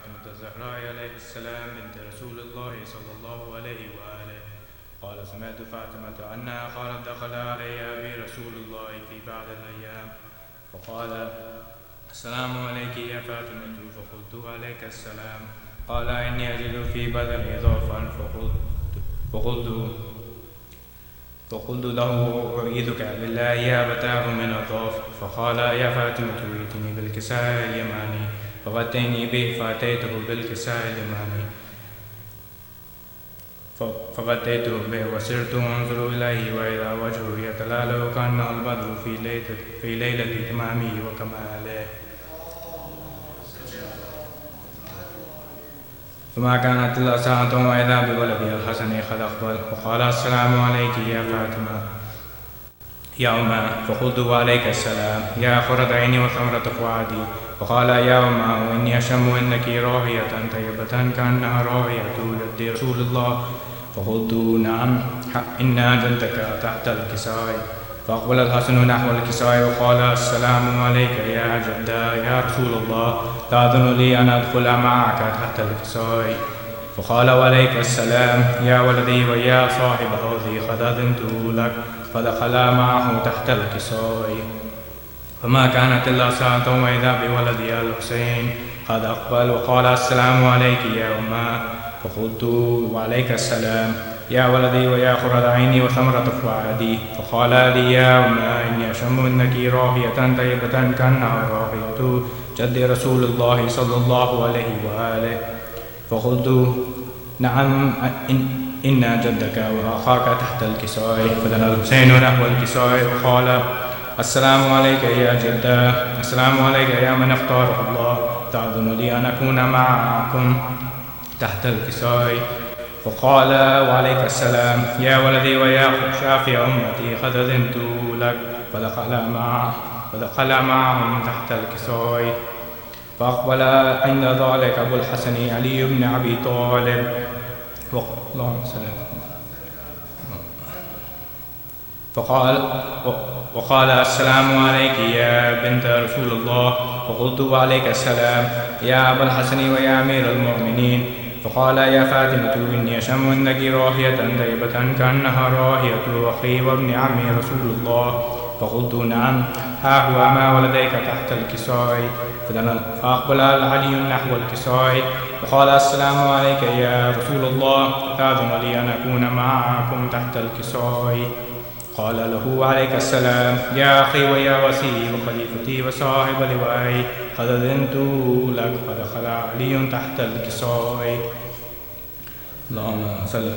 فاطمة الزهراء عليه السلام بنت رسول الله صلى الله عليه وآله. قال سمعت فاطمة أنها قالت دخل علي أبي رسول الله في بعض الأيام فقال السلام عليك يا فاطمة، فقلت عليك السلام. قال إني أجد في بدني ضعفا فقلت له أعيذك بالله يا أبتاه من الضعف. فقال يا فاطمة ائتني بالكساء اليماني، فغطيني به فأتيته بالكساء اليماني فغطيته به وسرت أنظر إليه وإذا وجهه يتلألأ كأنه البدر في ليلة إتمامه وكماله. فما كانت إلا ساعة وإذا بولدي الحسن قد أقبل وقال السلام عليك يا فاطمة يا أمه. فقلت وعليك السلام يا قرة عيني وثمرة فؤادي. فقال يا أمه إني أشم إنك راهية طيبة كأنها راهية يد رسول الله. فقلت نعم إن جدك تحت الكساء. فأقبل الحسن نحو الكساء وقال السلام عليك يا جدة يا رسول الله، تأذن لي أن أدخل معك تحت الكساء. فقال وعليك السلام يا ولدي ويا صاحب حوضي قد أذنت لك. فدخل معه تحت الكساء. فما كانت إلا ساعة وإذا بولدي الحسين قد أقبل وقال السلام عليك يا أمه. فقلت وعليك السلام يا ولدي ويا قرة عيني وثمرة فؤادي. فقال لي يا أمه إني أشم إنك راهية طيبة كأنها راهية جد رسول الله صلى الله عليه وآله. فقلت نعم إن جدك وأخاك تحت الكساء. فدنا الحسين نحو الكساء وقال السلام عليك يا جدة، السلام عليك يا من اختاره الله، تأذن لي أن أكون معكم تحت الكساء. فقال وعليك السلام يا ولدي ويا شافي أمتي قد أذنت لك. فدخل معهم تحت الكساء. فأقبل عند ذلك أبو الحسن علي بن أبي طالب وقال السلام عليك يا بنت رسول الله. فقلت وعليك السلام يا أبا الحسن ويا أمير المؤمنين. فقال يا فاطمة إني أشم إنك راهية طيبة كأنها راهية أخي وابن عمي رسول الله. فقلت نعم ها هو ما ولديك تحت الكساء. فأقبل علي نحو الكساء وقال السلام عليك يا رسول الله، تأذن لي أن أكون معكم تحت الكساء. قال له عليك السلام يا أخي ويا وسيلي وخليفتي وصاحب لوائي قد أذنت لك. فدخل علي تحت الكساء. اللهم صل على.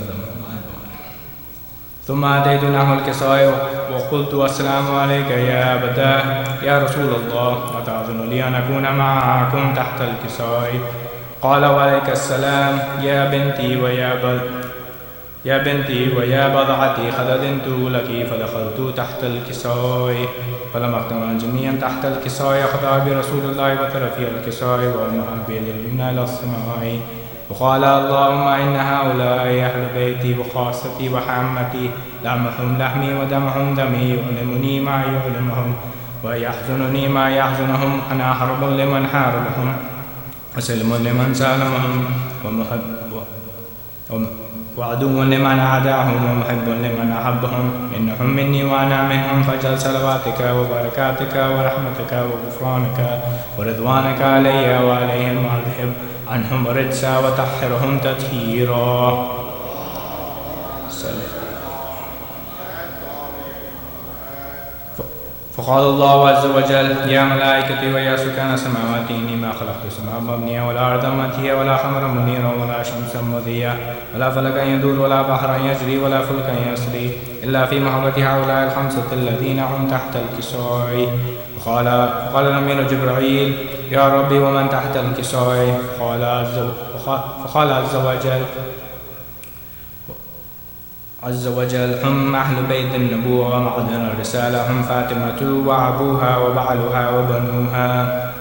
ثم أتيت نحو الكساء وقلت السلام عليك يا أبتاه يا رسول الله، وتأذن لي أن أكون معكم تحت الكساء. قال وعليك السلام يا بنتي ويا بضعتي قد أذنت لك. فدخلت تحت الكساء. فلما اجتمع جميعا تحت الكساء أخذ برسول الله وترفي الكساء وأمه بيد اليمنى إلى السماء وقال اللهم إن هؤلاء أهل بيتي وخاصتي وحامتي، لحمهم لحمي ودمهم دمي، يؤلمني ما يؤلمهم ويحزنني ما يحزنهم. أنا حرب لمن حاربهم وسلم لمن سالمهم وعدو لمن عاداهم ومحب لمن أحبهم. إنهم مني وأنا منهم، فاجعل صلواتك وبركاتك ورحمتك وغفرانك ورضوانك علي وعليهم، واذهب عنهم رجسا وطهرهم تطهيرا. فقال الله عز وجل يا ملائكتي ويا سكان السماوات إني ما خلقت السماء مبنية ولا أرضا متية ولا خمرا منيرا ولا شمسا مضيا ولا فلكا يدور ولا بحرا يجري ولا فلكا يسري إلا في محبة هؤلاء الخمسة الذين هم تحت الكساء. فقال الأمير جبرائيل يا ربي ومن تحت الكساء؟ فقال عز وجل هم أهل بيت النبوة ومعدن الرسالة، هم فاطمة وأبوها وبعلها وبنوها.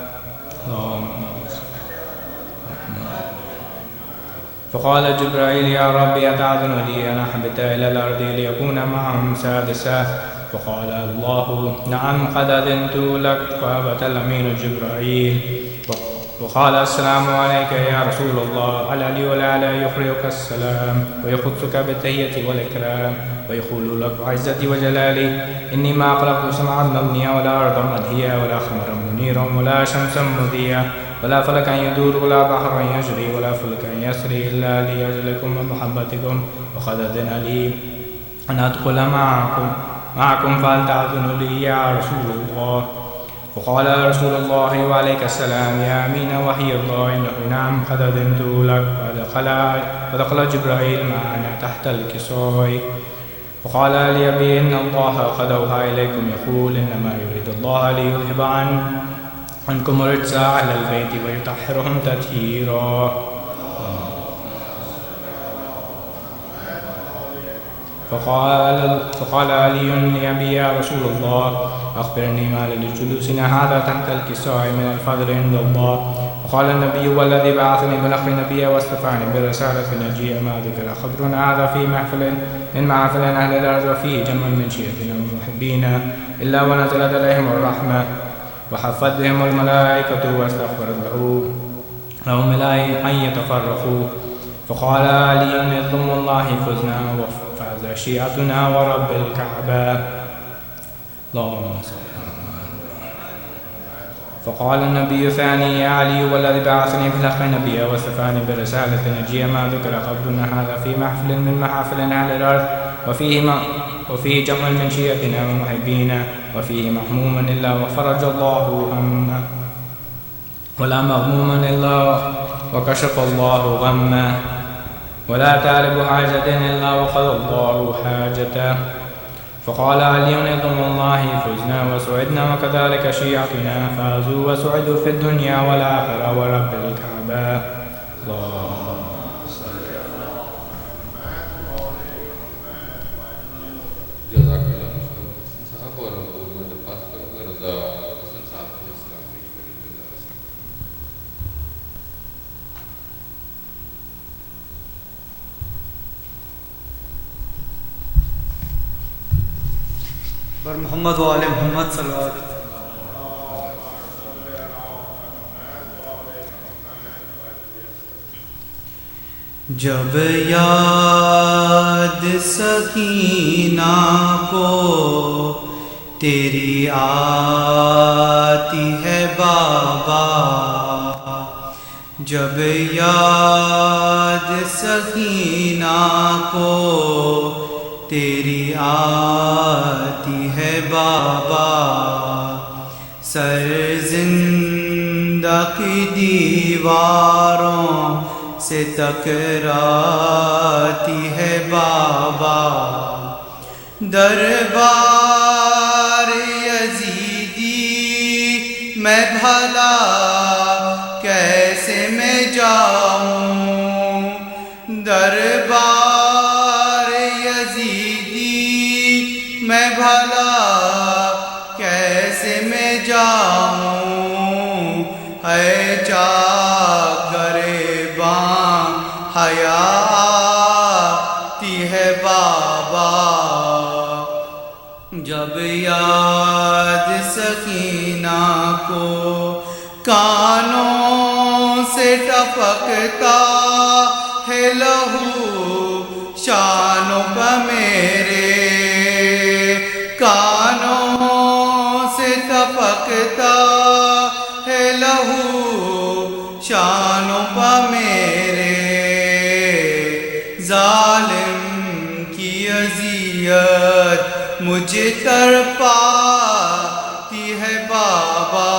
فقال جبرائيل يا ربي أتأذن لي أن أهبط إلى الأرض ليكون معهم سادسا؟ فقال الله نعم قد أذنت لك. فهبط الأمين جبرائيل وقال السلام عليك يا رسول الله العلي والأعلى يقرئك السلام ويخصك بالتحية والإكرام ويقول لك بعزتي وجلالي إني ما خلقت سمعا مبنيا ولا أرضا مدهيا ولا خمرا منيرا ولا شمسا مضيا ولا فلكا يدور ولا بحرا يجري ولا فلكا يسري إلا لأجلكم ومحبتكم وقد أذن لي أن أدخل معكم فهل تأذن لي يا رسول الله؟ وقال رسول الله وعليك السلام يا أمين وحي الله إنه نعم قد أذنت لك. فدخل جبرائيل معنا تحت الكساء وقال لي أبي إن الله قد أوحى إليكم يقول إنما يريد الله ليذهب عنكم الرجس أهل البيت ويطهرهم تطهيرا. فقال علي لأبي يا رسول الله أخبرني ما لجلوسنا هذا تحت الكساء من الفضل عند الله. وقال النبي والذي بعثني بالأخر نبيا واصطفاني برسالة نجية ما ذكر خبرنا هذا في محفل من محافل أهل الأرض وفيه جمع من شيعتنا ومحبينا إلا ونزلت عليهم الرحمة وحفت بهم الملائكة واستغفرت لهم أن يتفرقوا. فقال علي نظم الله فزنا وفاز شيعتنا ورب الكعبة. اللهم صل. فقال النبي ثاني يا علي والذي بعثني بالحق نبيا واصطفاني برسالة نجية ما ذكر قبلنا هذا في محفل من محافل أهل الأرض وفيه جمع من شيعتنا ومحبينا وفيه محموما إلا وفرج الله همه ولا مغموما إلا وكشف الله غمه ولا طالب حاجة إلا وقضى الله حاجته. فقال علي نظم الله فزنا وسعدنا وكذلك شيعتنا فازوا وسعدوا في الدنيا والآخرة ورب الكعبة. بر محمد و آل محمد صلی اللہ علیہ وسلم. جب یاد سکینہ کو تیری آتی ہے بابا، جب یاد سکینہ کو تیری آتی ہے بابا، سر زندہ کی دیواروں سے ٹکراتی ہے بابا، دربار یزیدی میں بھلا کیسے میں جاؤں، دربار میں بھلا کیسے میں جاؤں، ہے چاک گریباں حیا آتی ہے بابا، جب یاد سکینہ کو کانوں سے ٹپکتا ہے لہو شانوں کا میرے، کانوں سے ٹپکتا ہے لہو شانوں پہ میرے، ظالم کی اذیت مجھے تڑپاتی ہے بابا،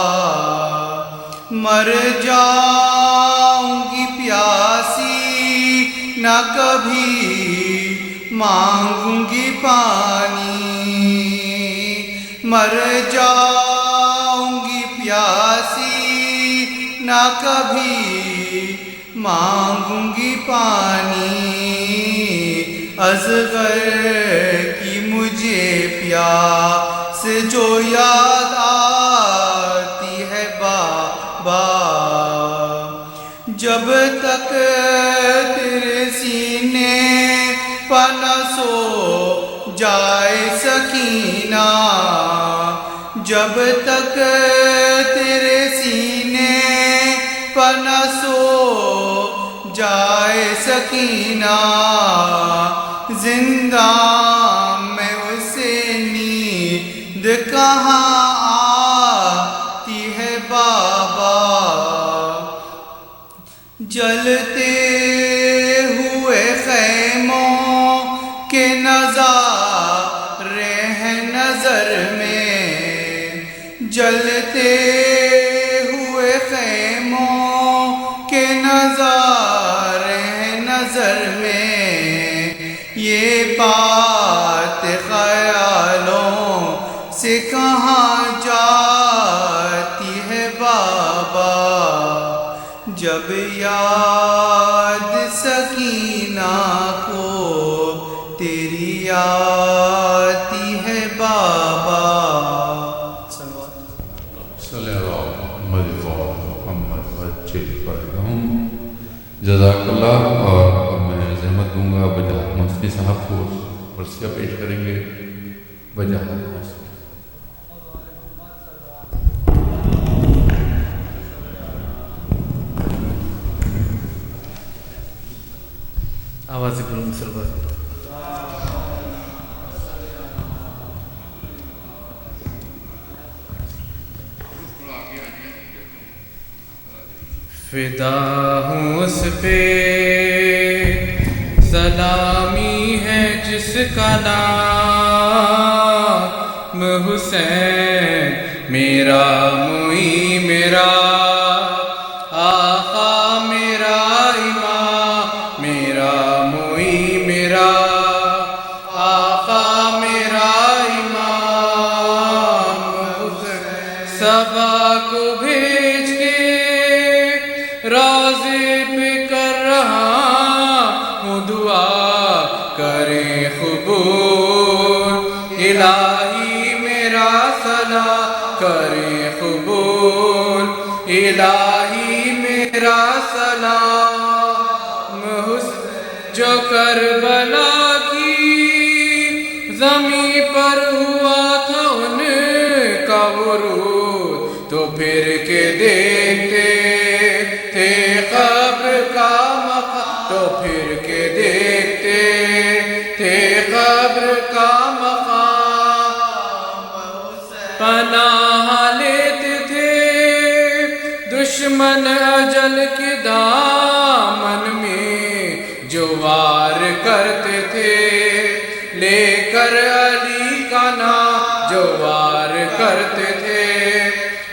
مر جاؤں گی پیاسی نہ کبھی مانگوں گی پانی، مر جاؤں گی پیاسی نہ کبھی مانگوں گی پانی، اصغر کی مجھے پیاس جو یاد آتی ہے بابا، جب تک تیرے سینے پہ نہ سو جائے سکینہ، جب تک تیرے سینے پناہ سو جائے سکینہ زندان میں اسے نیند کہاں آتی ہے بابا جلتے ہوئے خیموں کے نظارے ہیں نظر میں جلتے ہوئے خیموں کے نظارے ہیں نظر میں یہ بات خیالوں سے کہاں جاتی ہے بابا جب یاد سکینہ کو تیری آتی ہے بابا صلی اللہ محمد وجل فرحم جزاک اللہ اور اب میں زحمت دوں گا بجا مفتی صاحب کو ورثیہ پیش کریں گے بجا آواز بلند سربراہ فدا ہوں اس پہ سلامی ہے جس کا نام حسین میرا موئی میرا آقا میرا امام میرا موئی میرا آقا میرا امام حسین صبا کو بھیج کے روضے پہ کر رہا ہوں دعا کریں قبول الہی میرا صلاح کریں قبول الہی میرا سلام جو کربلا کی زمین پر ہوا تھا ان کا ورود تو پھر کے دیکھتے تھے قبر کا مقام تو پھر کے دیکھتے تھے قبر کا مقام پناہ لیتے تھے دشمن اجل کے دامن میں جو وار کرتے تھے لے کر علی کا نام جو وار کرتے تھے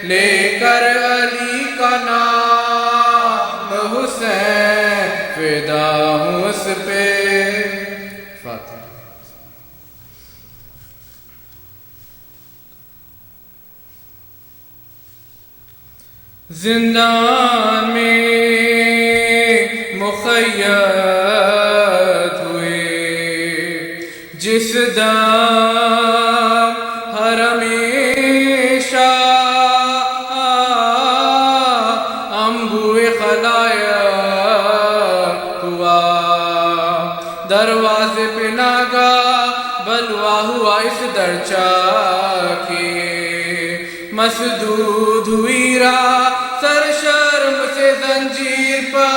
لے کر علی کا نام حسین فدا ہوں اس پہ فاتحہ زندان میں مخید ہوئے جس دم حرم شاہ انبوئے خلائق ہوا دروازے پہ ناگا بلوا ہوا اس درچا کے مسدود ہوئی راہ سر شرم سے زنجیر پا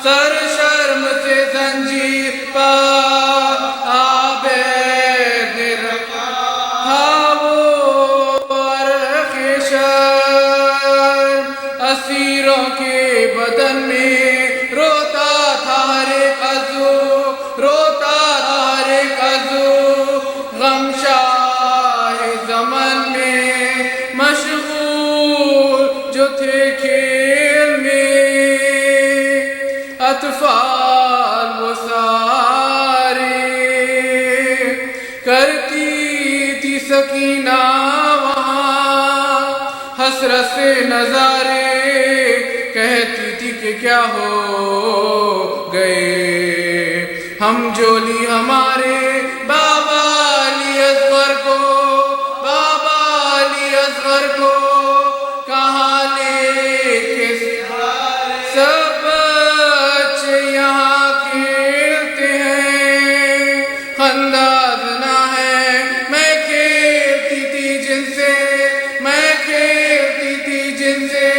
سر شرم سے زنجیر پا عابد نے رکھا تھا وہ عرق شرم اسیروں کے بدن میں روتا تھا ہر ایک عضو روتا تھا ہر ایک عضو غم شاہ زمن میں مشغول جو تھے کھیل میں اطفال وہ سارے کرتی تھی سکینہ وہاں حسرت سے نظارے کہتی تھی کہ کیا ہو گئے ہم جولی ہمارے بابا علی اصغر کو بابا علی اصغر کو کہاں لے کے سب بچے یہاں کھیلتے ہیں انداز نہ ہے میں کھیلتی تھی جن سے میں کھیلتی تھی جن سے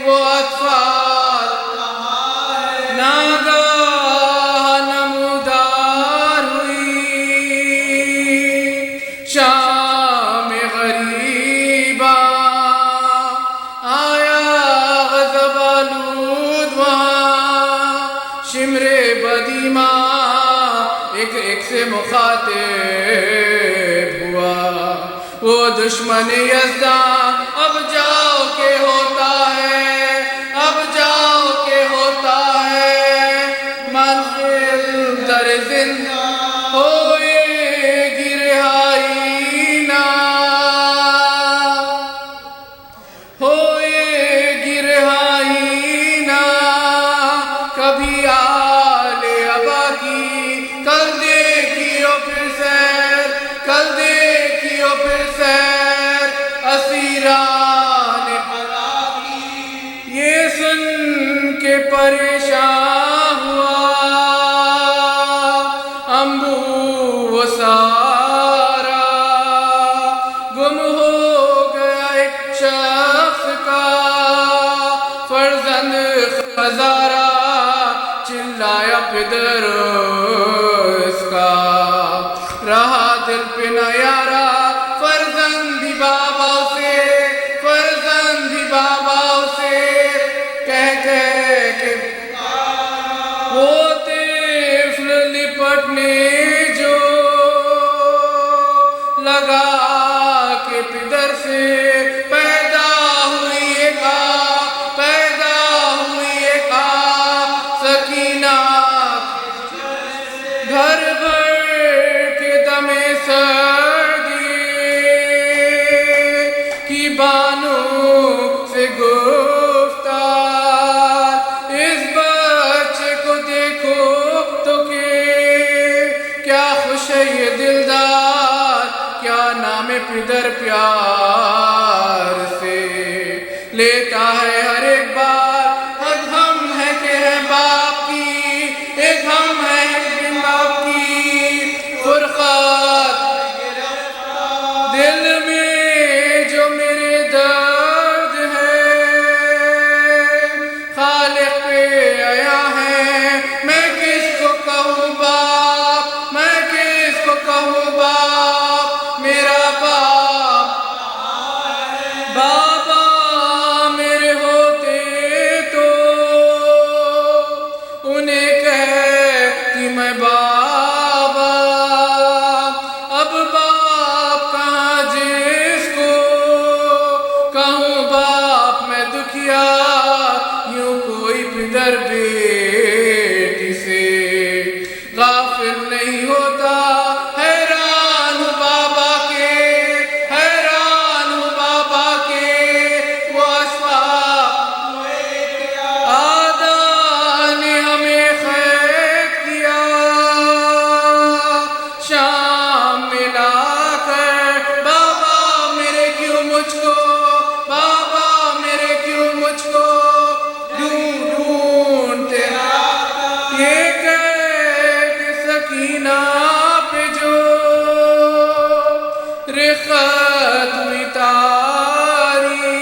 وہ اطفال شمر بدیما ایک سے مخاطب ہوا، وہ دشمن یزداں اب جاؤ کہ ہوتا ہے، اب جاؤ کہ ہوتا ہے، منزل در زندہ ہوئے گی رہائی نہ، ہوئے گی رہائی نہ، کبھی آل ابا کی کل دیکھیو پھر سیر، کل دیکھیو پھر سیر، اسیران بلا کی یہ سن کے پریشان ہوا امبو و سارا، گم ہو گیا ایک شخص کا فرزند ہزارہ، چلایا پدر اس کا، رہا دل پہ نہ یارا فرزندی بابا سے، فرزندی بابا سے کہہ کہ وہ طفل لپٹنے جو لگا کہ پدر سے پیدا ہوئی ایک پیدا ہوئی ایک سکینہ، گھر بھر کے دم سردی کی بانو سے گفتار، اس بچے کو دیکھو تو کہ کیا خوش ہے یہ دلدار، کیا نام پدر پیار سے لیتا ہے ہر ایک بار، ایک ہم ہے کہ ہے باپ کی، ایک ہم ہے کہ باپ کی فرقات، دل میں جو میرے درد ہے خالق پہ آیا ہے، میں کس کو کہوں باپ، میں کس کو کہوں باپ، میرا باپ بابا میرے ہوتے تو انہیں کہتی میں بابا، اب باپ کہاں جس کو کہوں باپ میں دکھیا، یوں کوئی پدر بیٹی سے غافل نہیں ہوتا، حیران ہوں بابا کے، حیران ہوں بابا کے، وہ اسباب آدھا نے ہمیں خیر کیا، شام ملا کر بابا میرے کیوں مجھ کو، بابا میرے کیوں مجھ کو ڈھونڈتے یہ کہ سکینہ پہ جو رخت ہوئی تاری،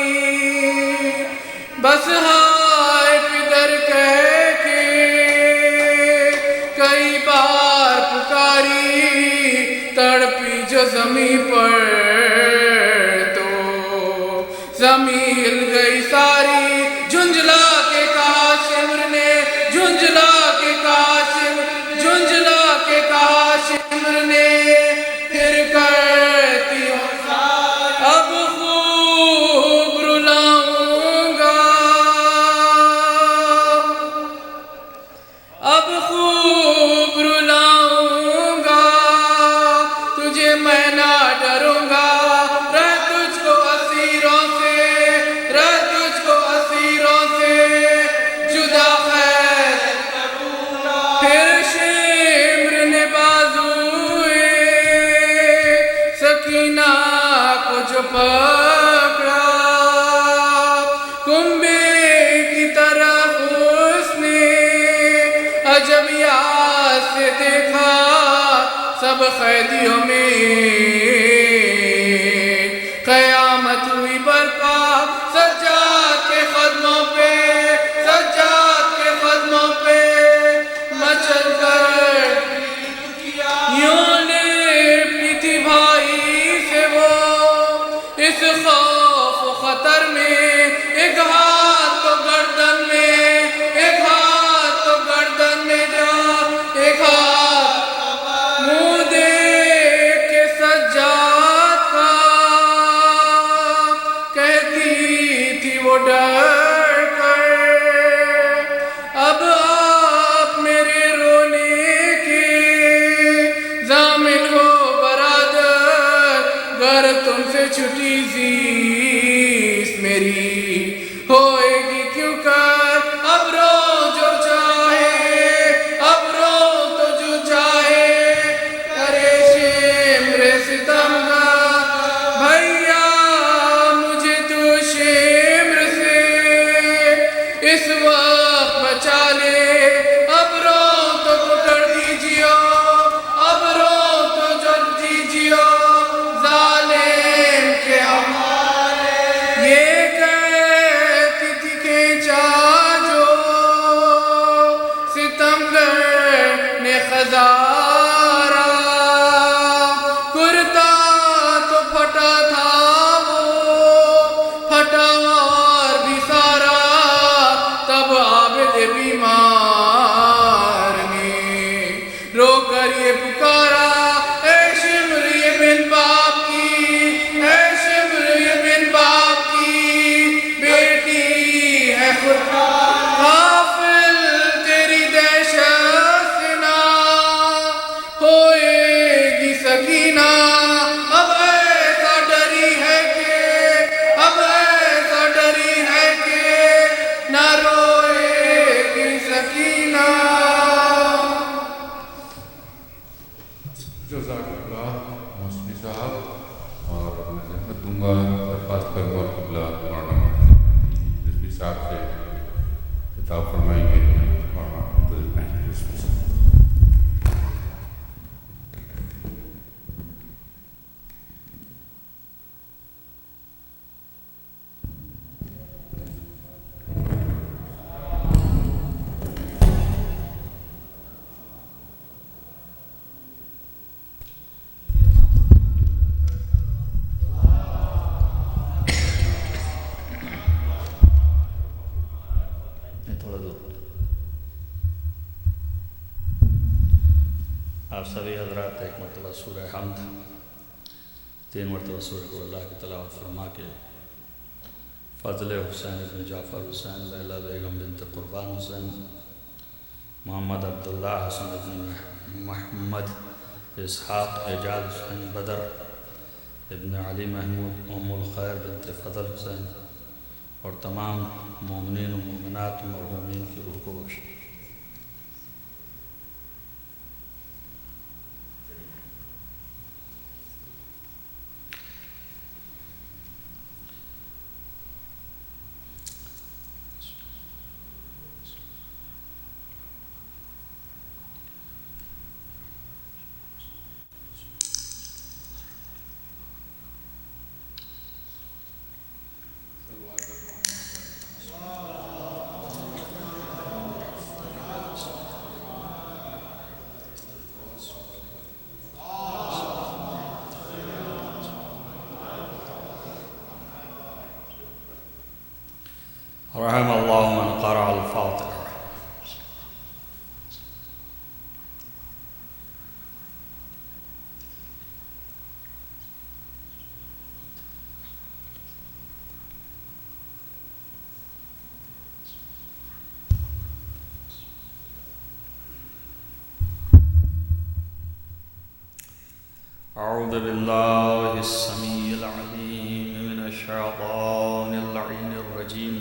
بس ہائے پدر کہہ کے کئی بار پکاری، تڑپی جو زمین پر تو زمین ہل گئی ساری، جھنجھلا کے کہا شمر نے، جھنجھلا کے کہا شمر، جھنجھلا کے کہا شمر نے، پھر کرتی ہوں اب خوب رلاؤں گا، اب خوب رلاؤں گا، تجھے میں نہ ڈروں گا، رہ تجھ کو اسیروں سے، رہ تجھ کو اسیروں سے جدا خیر، پھر شمر نے بازوئے سکینہ کو جو پکڑا، کنبے کی طرف اس نے عجبیات سے دیکھا، سب قیدیوں میں قیامت ہوئی برپا، سجاد کے قدموں پہ، سجاد کے قدموں پہ مچل کر یوں لپٹی تھی بھائی سے وہ، اس خوف و خطر میں ایک ہاتھ تو گردن میں، ایک ہاتھ تو گردن میں چھٹی زیست میری ہوئے گی کیوں کر اب رو جو چاہے اب رو تو جو چاہے کرے شمر ستم کا بھیا مجھے تو شمر سے اس وقت بچا لے اب رو تو پکڑ دیجیے اب رو تو جل دیجیے ظالم کے ہمارے یہ کہتی تھی کہ جو ستمگر نے خزارہ کرتا تو پھٹا تھا وہ پھٹا اور بھی سارا تب عابد بیمار نے رو کر یہ پکارا اے شمر یہ بن باپ کی اے شمر یہ بن باپ کی بیٹی ہے خود غافل تیری دہشت سے نہ ہوئے گی سکینہ اب ایسا ڈری ہے کہ اب ایسا ڈری ہے کہ نہ روئے گی سکینہ جزاک اللہ موسمی صاحب اور میں زحمت دوں گا درخواست کروں گا قبلہ مولانا رضوی صاحب سے خطاب فرمائیں گے مولانا رضوی صاحب آپ سبھی حضرات ایک مرتبہ سورہ حمد 3 مرتبہ سورہ کو اللہ کی تلاوت فرما کے فضل حسین بن جعفر حسین لیلہ بیگم بنت قربان حسین محمد عبداللہ حسن بن محمد اسحاق اعجاز حسین بدر ابن علی محمود ام الخیر بنت فضل حسین اور تمام مومنین و مومنات و مرحومین کی روح کو بخش رحم اللہ من قرأ الفاتحہ اعوذ باللہ السمیع العلیم من الشیطان اللعین الرجیم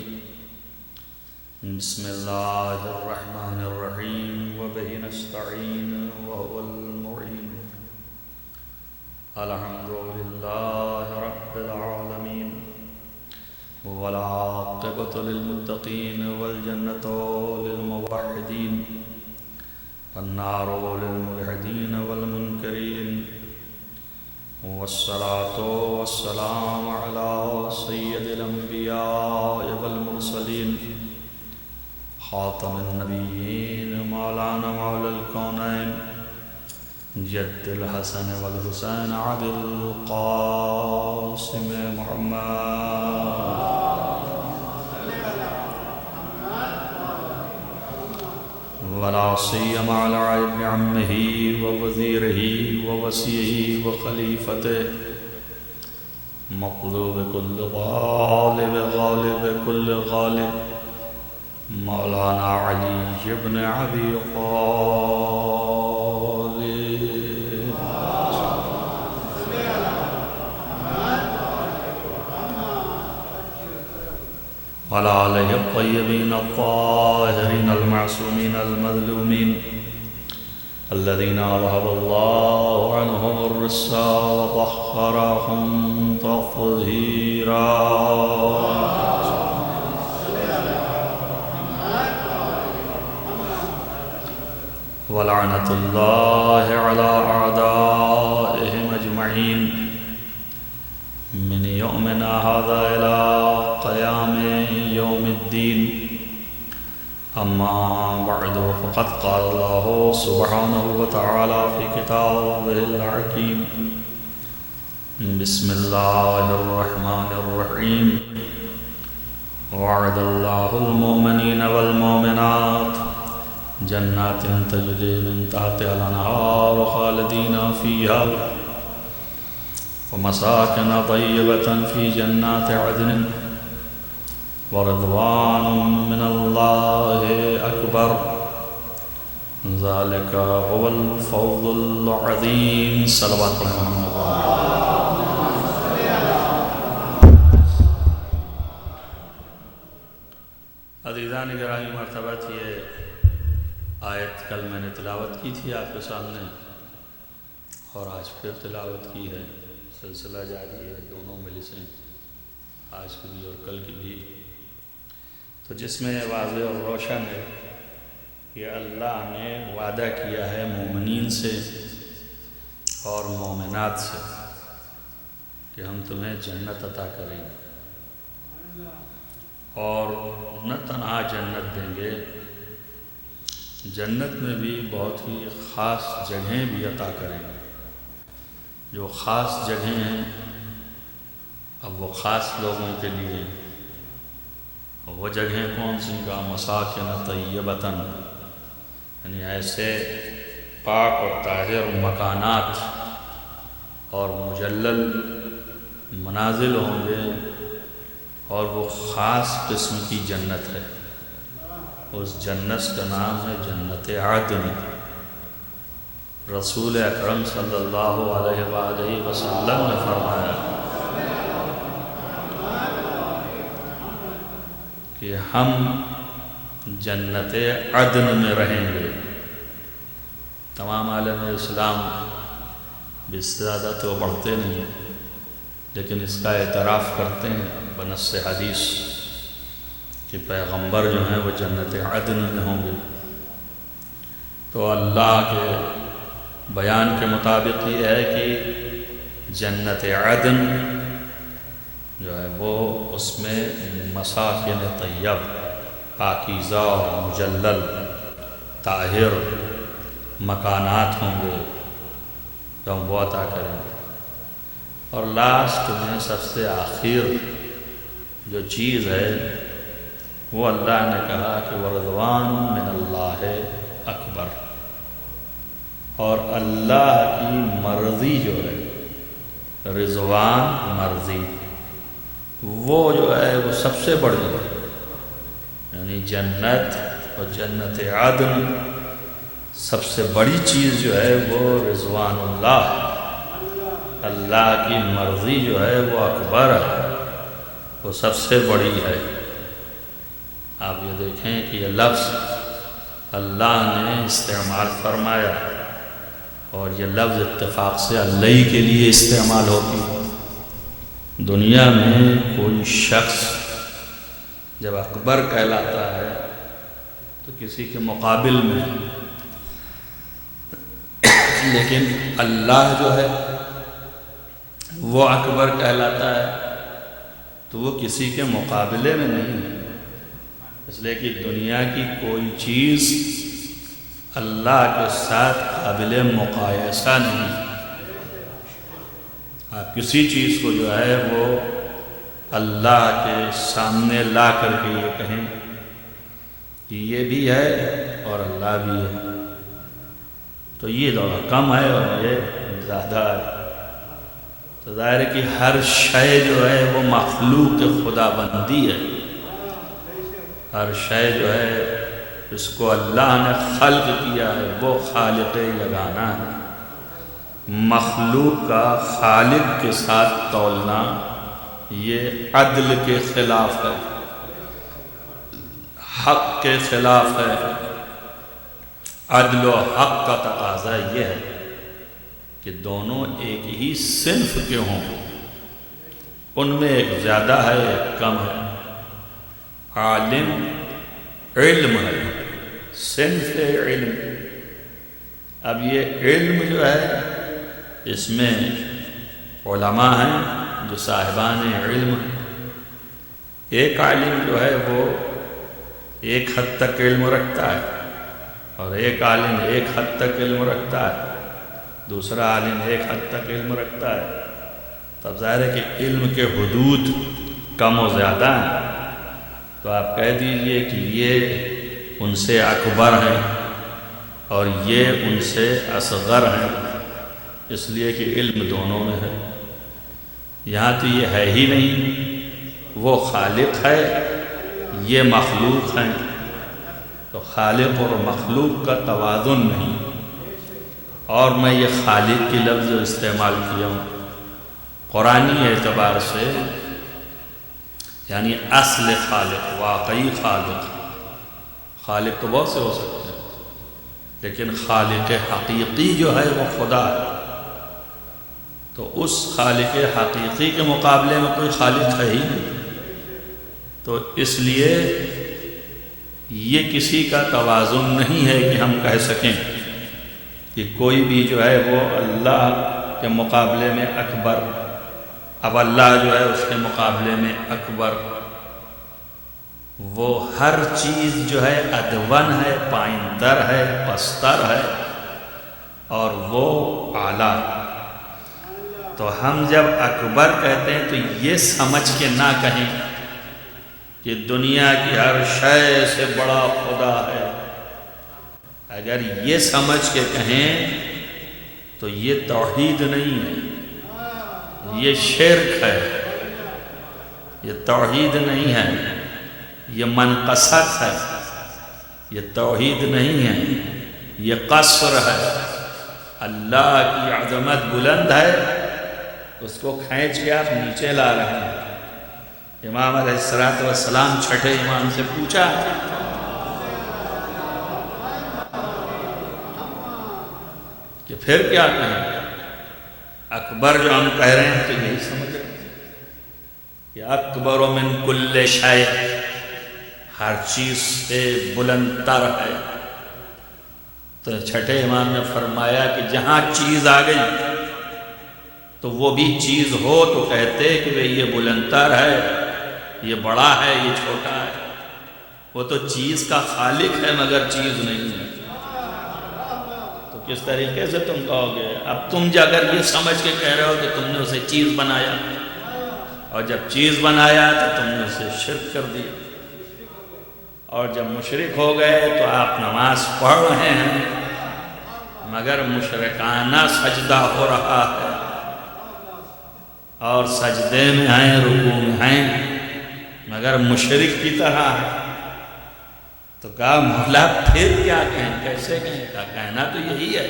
بسم اللہ الرحمن الرحیم وبہ نستعین وهو المعین الحمد للہ رب العالمین والعاقبۃ للمتقین والجنۃ للموحدین والنار للملحدین والمنکرین والصلاة والسلام على سید الانبیاء والمرسلین خاتم النبیین مولانا مولا الکونین جد الحسن والحسین عبد القاسم محمد ولا سیما علی ابن عمہ ووزیرہ ووصیہ وخلیفته مقلوب کل غالب غالب کل غالب مولانا علی بن ابی طالب وعلى آله الطيبين الطاهرين المعصومين المظلومين الذين أذهب الله عنهم الرجس وطهرهم تطهيرا. ولعنة الله على أعدائهم أجمعين من يومنا هذا إلى قيام يوم الدين. أما بعد فقد قال الله سبحانه وتعالى في كتابه الحكيم: بسم الله الرحمن الرحيم. وعد الله المؤمنين والمؤمنات جنات تجري من تحتها الأنهار خالدين فيها ومساكن طيبة في جنات عدن ورضوان من الله أكبر. ذلك هو الفوز العظيم. صلوات محمد. عزیزان گرامی، مرتبہ تھی یہ آیت کل میں نے تلاوت کی تھی آپ کے سامنے، اور آج پھر تلاوت کی ہے. سلسلہ جاری ہے، دونوں مجلسیں، آج کی بھی اور کل کی بھی. تو جس میں واضح اور روشن ہے کہ اللہ نے وعدہ کیا ہے مومنین سے اور مومنات سے کہ ہم تمہیں جنت عطا کریں گے، اور نہ تنہا جنت دیں گے، جنت میں بھی بہت ہی خاص جگہیں بھی عطا کریں گے. جو خاص جگہیں ہیں اب وہ خاص لوگوں کے لیے ہیں. وہ جگہیں کون سی؟ کا مساکن طیبتاً، یعنی ایسے پاک اور طاہر مکانات اور مجلل منازل ہوں گے، اور وہ خاص قسم کی جنت ہے. اس جنت کا نام ہے جنت عدن. رسول اکرم صلی اللہ علیہ وآلہ وسلم نے فرمایا کہ ہم جنت عدن میں رہیں گے. تمام عالم اسلام زیادہ تو پڑھتے نہیں، لیکن اس کا اعتراف کرتے ہیں بنص حدیث کہ پیغمبر جو ہیں وہ جنت عدن میں ہوں گے. تو اللہ کے بیان کے مطابق یہ ہے کہ جنت عدن جو ہے وہ اس میں مساکن طیب، پاکیزہ اور مجلل طاہر مکانات ہوں گے جو ہم وہ عطا کریں گے. اور لاسٹ میں سب سے آخر جو چیز ہے وہ اللہ نے کہا کہ ورضوان من اللہ اکبر، اور اللہ کی مرضی جو ہے، رضوان مرضی، وہ جو ہے وہ سب سے بڑی ہے. یعنی جنت اور جنت عدن سب سے بڑی چیز جو ہے وہ رضوان اللہ، اللہ کی مرضی جو ہے وہ اکبر ہے، وہ سب سے بڑی ہے. آپ یہ دیکھیں کہ یہ لفظ اللہ نے استعمال فرمایا، اور یہ لفظ اتفاق سے اللہ ہی کے لیے استعمال ہوتی ہے. دنیا میں کوئی شخص جب اکبر کہلاتا ہے تو کسی کے مقابل میں، لیکن اللہ جو ہے وہ اکبر کہلاتا ہے تو وہ کسی کے مقابلے میں نہیں ہے. اس لیے کہ دنیا کی کوئی چیز اللہ کے ساتھ قابل مقایسہ نہیں. آپ کسی چیز کو جو ہے وہ اللہ کے سامنے لا کر کے یہ کہیں کہ یہ بھی ہے اور اللہ بھی ہے، تو یہ تھوڑا کم ہے اور یہ زیادہ ہے. تو ظاہر ہے کہ ہر شے جو ہے وہ مخلوق خدا بندی ہے. ہر شے جو ہے اس کو اللہ نے خلق کیا ہے، وہ خالق یگانہ ہے. مخلوق کا خالق کے ساتھ تولنا یہ عدل کے خلاف ہے. حق کے خلاف ہے. عدل و حق کا تقاضا یہ ہے کہ دونوں ایک ہی صنف کے ہوں، ان میں ایک زیادہ ہے ایک کم ہے. عالم علم ہے، صنف علم. اب یہ علم جو ہے اس میں علماء ہیں جو صاحبان علم ہیں. ایک عالم جو ہے وہ ایک حد تک علم رکھتا ہے اور ایک عالم ایک حد تک علم رکھتا ہے، دوسرا عالم ایک حد تک علم رکھتا ہے. تب ظاہر ہے کہ علم کے حدود کم و زیادہ ہیں. تو آپ کہہ دیجئے کہ یہ ان سے اکبر ہیں اور یہ ان سے اصغر ہیں، اس لیے کہ علم دونوں میں ہے. یہاں تو یہ ہے ہی نہیں، وہ خالق ہے، یہ مخلوق ہیں. تو خالق اور مخلوق کا توازن نہیں. اور میں یہ خالق کی لفظ استعمال کیا ہوں قرآنی اعتبار سے، یعنی اصل خالق، واقعی خالق. خالق تو بہت سے ہو سکتے ہیں لیکن خالق حقیقی جو ہے وہ خدا ہے. تو اس خالق حقیقی کے مقابلے میں کوئی خالق ہے ہی نہیں. تو اس لیے یہ کسی کا توازن نہیں ہے کہ ہم کہہ سکیں کہ کوئی بھی جو ہے وہ اللہ کے مقابلے میں اکبر. اب اللہ جو ہے اس کے مقابلے میں اکبر. وہ ہر چیز جو ہے ادون ہے، پائندر ہے، پستر ہے، اور وہ اعلیٰ. تو ہم جب اکبر کہتے ہیں تو یہ سمجھ کے نہ کہیں کہ دنیا کی ہر شے سے بڑا خدا ہے. اگر یہ سمجھ کے کہیں تو یہ توحید نہیں ہے، یہ شرک ہے. یہ توحید نہیں ہے، یہ منقصت ہے. یہ توحید نہیں ہے، یہ قصر ہے. اللہ کی عظمت بلند ہے، اس کو کھینچ کے آپ نیچے لا رہے ہیں. امام علیہ السلام چھٹے امام سے پوچھا کہ پھر کیا کہیں؟ اکبر جو ہم کہہ رہے ہیں تو یہی سمجھ رہے ہیں کہ اکبر من کل شیء، ہر چیز سے بلند تر ہے. تو چھٹے امام نے فرمایا کہ جہاں چیز آ گئی تو وہ بھی چیز ہو تو کہتے کہ یہ بلند تر ہے، یہ بڑا ہے، یہ چھوٹا ہے. وہ تو چیز کا خالق ہے مگر چیز نہیں ہے. تو کس طریقے سے تم کہو گے؟ اب تم اگر یہ سمجھ کے کہہ رہے ہو کہ تم نے اسے چیز بنایا، اور جب چیز بنایا تو تم نے اسے شرک کر دیا. اور جب مشرک ہو گئے تو آپ نماز پڑھ رہے ہیں مگر مشرکانہ سجدہ ہو رہا ہے، اور سجدے میں ہیں، رکوع میں ہیں، مگر مشرک کی طرح ہے. تو کہا مولا پھر کیا کہیں، کیسے کہیں؟ کہا کہنا تو یہی ہے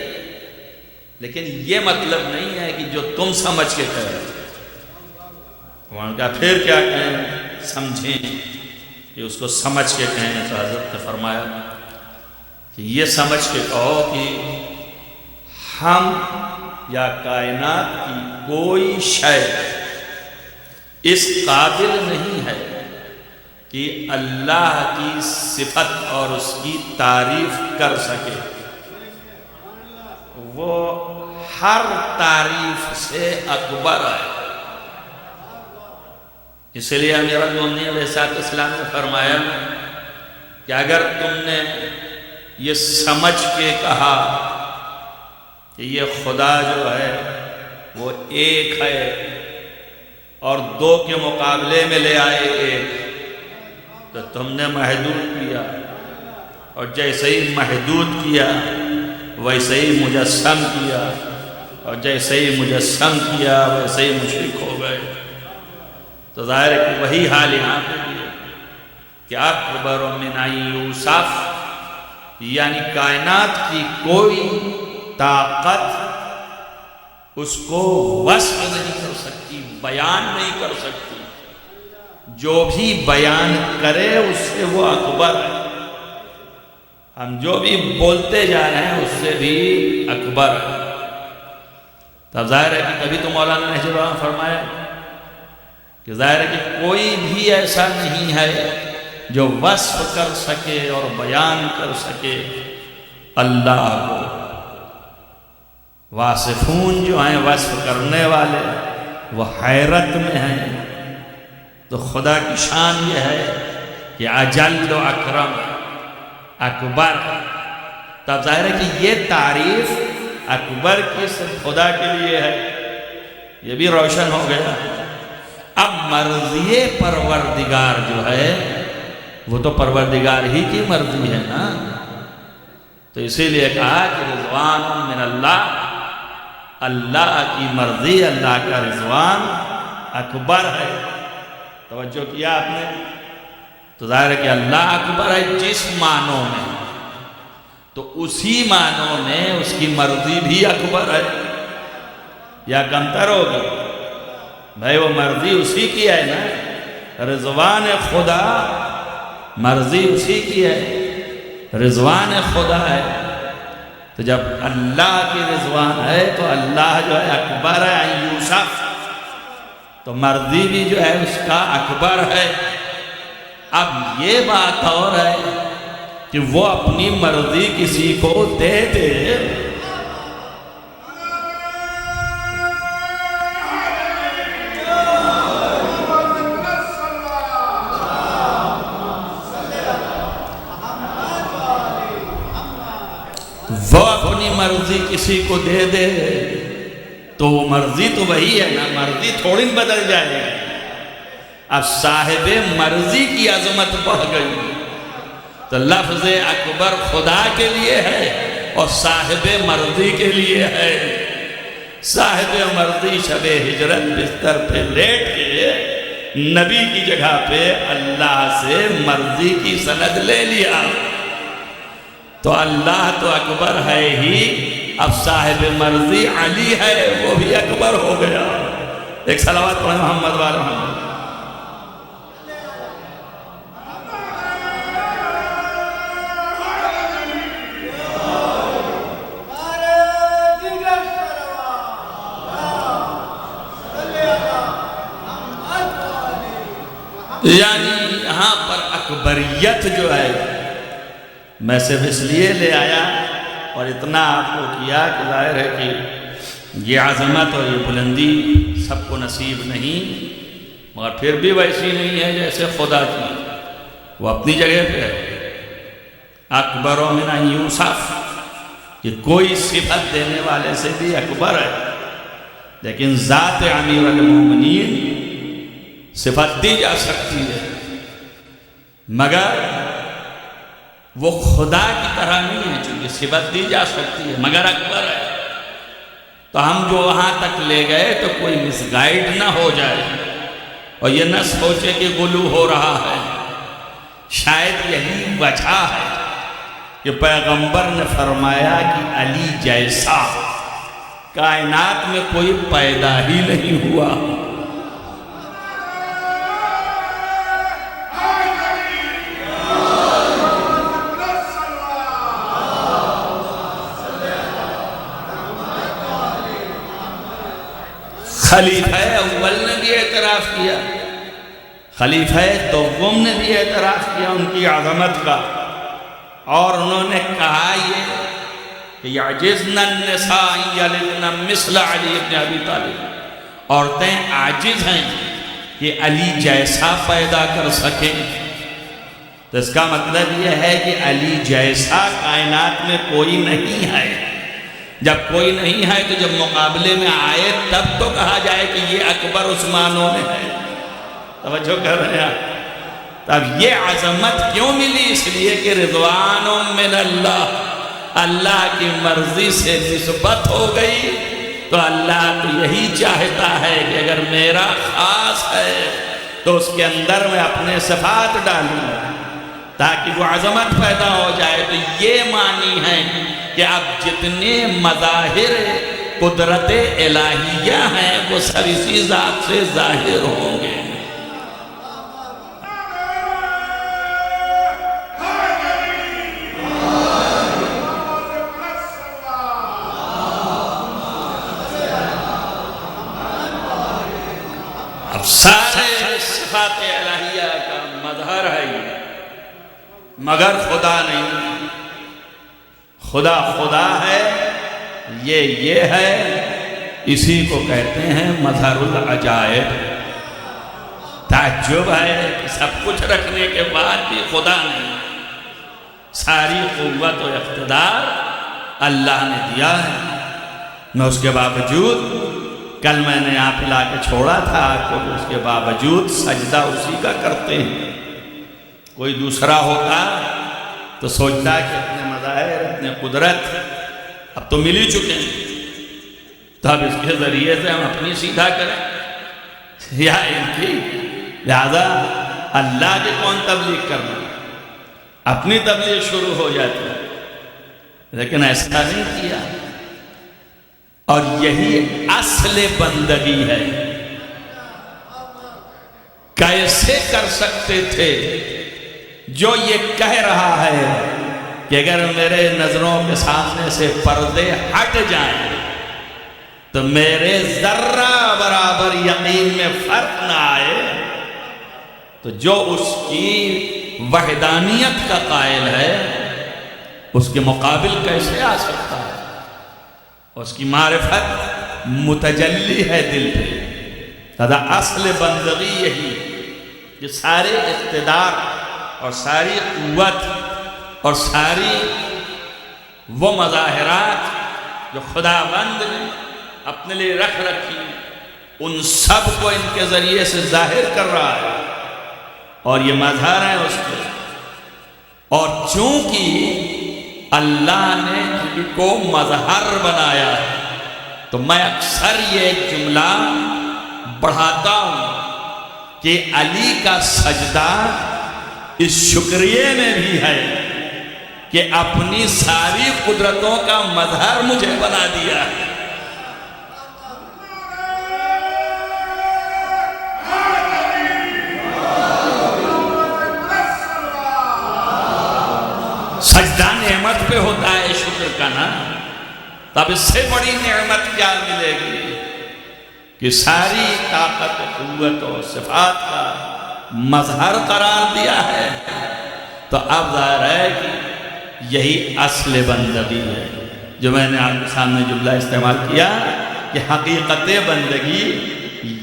لیکن یہ مطلب نہیں ہے کہ جو تم سمجھ کے کہہ رہے ہو. وہاں کہا پھر کیا کہیں، سمجھیں کہ اس کو سمجھ کے کہیں. تو حضرت نے فرمایا کہ یہ سمجھ کے کہو کہ ہم یا کائنات کی کوئی شے اس قابل نہیں ہے کہ اللہ کی صفت اور اس کی تعریف کر سکے. وہ ہر تعریف سے اکبر ہے. اس لیے امیر المومنین علیہ السلام نے فرمایا کہ اگر تم نے یہ سمجھ کے کہا کہ یہ خدا جو ہے وہ ایک ہے اور دو کے مقابلے میں لے آئے ایک، تو تم نے محدود کیا، اور جیسے ہی محدود کیا ویسے ہی مجسم کیا، اور جیسے ہی مجسم کیا ویسے ہی مشرک ہو گئے. تو ظاہر ہے کہ وہی حال یہاں پہ بھی ہے کہ اکبر من ان یوصف، یعنی کائنات کی کوئی طاقت اس کو وصف نہیں کر سکتی، بیان نہیں کر سکتی. جو بھی بیان کرے اس سے وہ اکبر ہے. ہم جو بھی بولتے جا رہے ہیں اس سے بھی اکبر ہے۔ تب ظاہر ہے کہ کبھی تو مولانا نے جواب فرمایا کہ ظاہر ہے کہ کوئی بھی ایسا نہیں ہے جو وصف کر سکے اور بیان کر سکے اللہ کو۔ واصفون جو ہیں وصف کرنے والے وہ حیرت میں ہیں، تو خدا کی شان یہ ہے کہ اجل و اکرم اکبر۔ تب ظاہر ہے کہ یہ تعریف اکبر کی صرف خدا کے لیے ہے، یہ بھی روشن ہو گیا۔ اب مرضی پروردگار جو ہے وہ تو پروردگار ہی کی مرضی ہے نا، تو اسی لیے کہا کہ رضوان من اللہ، اللہ کی مرضی، اللہ کا رضوان اکبر ہے۔ توجہ کیا آپ نے؟ تو ظاہر ہے کہ اللہ اکبر ہے جس معنوں میں، تو اسی معنوں میں اس کی مرضی بھی اکبر ہے، یا کمتر ہوگی؟ بھائی وہ مرضی اسی کی ہے نا، رضوان خدا مرضی اسی کی ہے، رضوان خدا ہے۔ تو جب اللہ کی رضوان ہے تو اللہ جو ہے اکبر ہے یوسف، تو مرضی بھی جو ہے اس کا اکبر ہے۔ اب یہ بات اور ہے کہ وہ اپنی مرضی کسی کو دے دے، وہ اپنی مرضی کسی کو دے دے تو وہ مرضی تو وہی ہے نا، مرضی تھوڑی بدل جائے گی۔ اب صاحب مرضی کی عظمت بڑھ گئی، تو لفظ اکبر خدا کے لیے ہے اور صاحب مرضی کے لیے ہے۔ صاحب مرضی شب ہجرت بستر پہ لیٹ کے نبی کی جگہ پہ اللہ سے مرضی کی سند لے لیا، تو اللہ تو اکبر ہے ہی، اب صاحب مرضی علی ہے، وہ بھی اکبر ہو گیا۔ ایک صلوات پڑھیں محمد وآل محمد۔ یعنی یہاں پر اکبریت جو ہے میں صرف اس لیے لے آیا اور اتنا آپ کو کیا کہ ظاہر ہے کہ یہ عظمت اور یہ بلندی سب کو نصیب نہیں، مگر پھر بھی ویسی نہیں ہے جیسے خدا کی، وہ اپنی جگہ پہ ہے۔ اکبر من یوسف، کہ کوئی صفت دینے والے سے بھی اکبر ہے، لیکن ذات امیر المومنین صفت دی جا سکتی ہے، مگر وہ خدا کی طرح نہیں ہے، چونکہ صفت دی جا سکتی ہے مگر اکبر ہے۔ تو ہم جو وہاں تک لے گئے تو کوئی مس گائیڈ نہ ہو جائے اور یہ نہ سوچے کہ غلو ہو رہا ہے۔ شاید یہی وجہ ہے کہ پیغمبر نے فرمایا کہ علی جیسا کائنات میں کوئی پیدا ہی نہیں ہوا۔ خلیفہ اول نے بھی اعتراف کیا، خلیفہ دوم نے بھی اعتراف کیا ان کی عظمت کا، اور انہوں نے کہا یہ کہ یعجزن النساء یلدن مثل علی ابن ابی طالب، عورتیں عاجز ہیں کہ علی جیسا پیدا کر سکیں۔ تو اس کا مطلب یہ ہے کہ علی جیسا کائنات میں کوئی نہیں ہے۔ جب کوئی نہیں ہے تو جب مقابلے میں آئے تب تو کہا جائے کہ یہ اکبر عثمانوں میں ہے۔ توجہ کر رہے ہیں؟ تب یہ عظمت کیوں ملی؟ اس لیے کہ رضوان من اللہ، اللہ کی مرضی سے نسبت ہو گئی، تو اللہ تو یہی چاہتا ہے کہ اگر میرا خاص ہے تو اس کے اندر میں اپنے صفات ڈالوں تاکہ وہ عظمت پیدا ہو جائے۔ تو یہ معنی ہے کہ اب جتنے مظاہر قدرت الہیہ ہیں وہ سب اسی ذات سے ظاہر ہوں گے۔ سارے صفات الہیہ کا مظہر ہے یہ، مگر خدا نہیں۔ خدا خدا ہے، یہ ہے، اسی کو کہتے ہیں مظہر العجائب۔ تعجب ہے کہ سب کچھ رکھنے کے بعد بھی خدا نہیں، ساری قوت و اقتدار اللہ نے دیا ہے، میں اس کے باوجود کل میں نے یہاں پہ لا کے چھوڑا تھا آپ کو، اس کے باوجود سجدہ اسی کا کرتے ہیں۔ کوئی دوسرا ہوتا تو سوچتا کہ اتنے مظاہر، اتنے قدرت اب تو مل ہی چکے ہیں، تو اب اس کے ذریعے سے ہم اپنی سیدھا کریں یا ان کی؟ لہذا اللہ کی کون تبلیغ کرنا، اپنی تبلیغ شروع ہو جاتی ہے، لیکن ایسا نہیں کیا۔ اور یہی اصل بندگی ہے۔ کیسے کر سکتے تھے جو یہ کہہ رہا ہے کہ اگر میرے نظروں کے سامنے سے پردے ہٹ جائیں تو میرے ذرہ برابر یقین میں فرق نہ آئے، تو جو اس کی وحدانیت کا قائل ہے اس کے مقابل کیسے آ سکتا ہے؟ اس کی معرفت متجلی ہے دل پہ۔ لہذا اصل بندگی یہی کہ سارے اقتدار اور ساری قوت اور ساری وہ مظاہرات جو خداوند نے اپنے لیے رکھ رکھی، ان سب کو ان کے ذریعے سے ظاہر کر رہا ہے، اور یہ مظہر ہے اس کے۔ اور چونکہ اللہ نے ان کو مظہر بنایا ہے، تو میں اکثر یہ جملہ بڑھاتا ہوں کہ علی کا سجدہ اس شکریہ میں بھی ہے کہ اپنی ساری قدرتوں کا مظہر مجھے بنا دیا ہے۔ سجدہ نعمت پہ ہوتا ہے شکر کا نا، تب اس سے بڑی نعمت کیا ملے گی کہ ساری طاقت و قوت و صفات کا مظہر قرار دیا ہے۔ تو اب ظاہر ہے کہ یہی اصل بندگی ہے، جو میں نے آپ کے سامنے جملہ استعمال کیا کہ حقیقت بندگی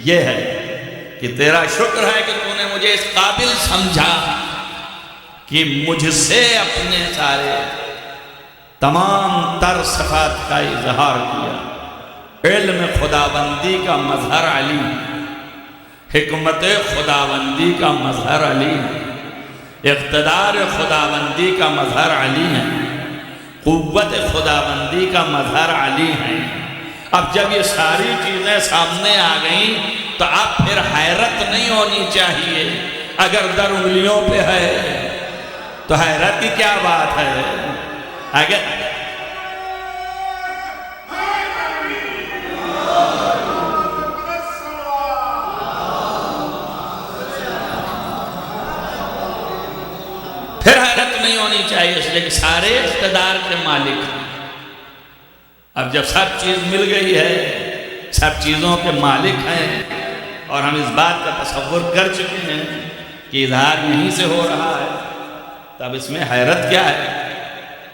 یہ ہے کہ تیرا شکر ہے کہ تو نے مجھے اس قابل سمجھا کہ مجھ سے اپنے سارے تمام تر صفات کا اظہار کیا۔ علم خداوندی کا مظہر علی، حکمت خداوندی کا مظہر علی ہے، اقتدار خداوندی کا مظہر علی ہے، قوت خداوندی کا مظہر علی ہے۔ اب جب یہ ساری چیزیں سامنے آ گئیں تو اب پھر حیرت نہیں ہونی چاہیے۔ اگر در انگلیوں پہ ہے تو حیرت کی کیا بات ہے؟ اگر پھر حیرت نہیں ہونی چاہیے، اس لیے کہ سارے اقتدار کے مالک ہیں۔ اب جب سب چیز مل گئی ہے، سب چیزوں کے مالک ہیں، اور ہم اس بات کا تصور کر چکے ہیں کہ اظہار یہیں سے ہو رہا ہے، تب اس میں حیرت کیا ہے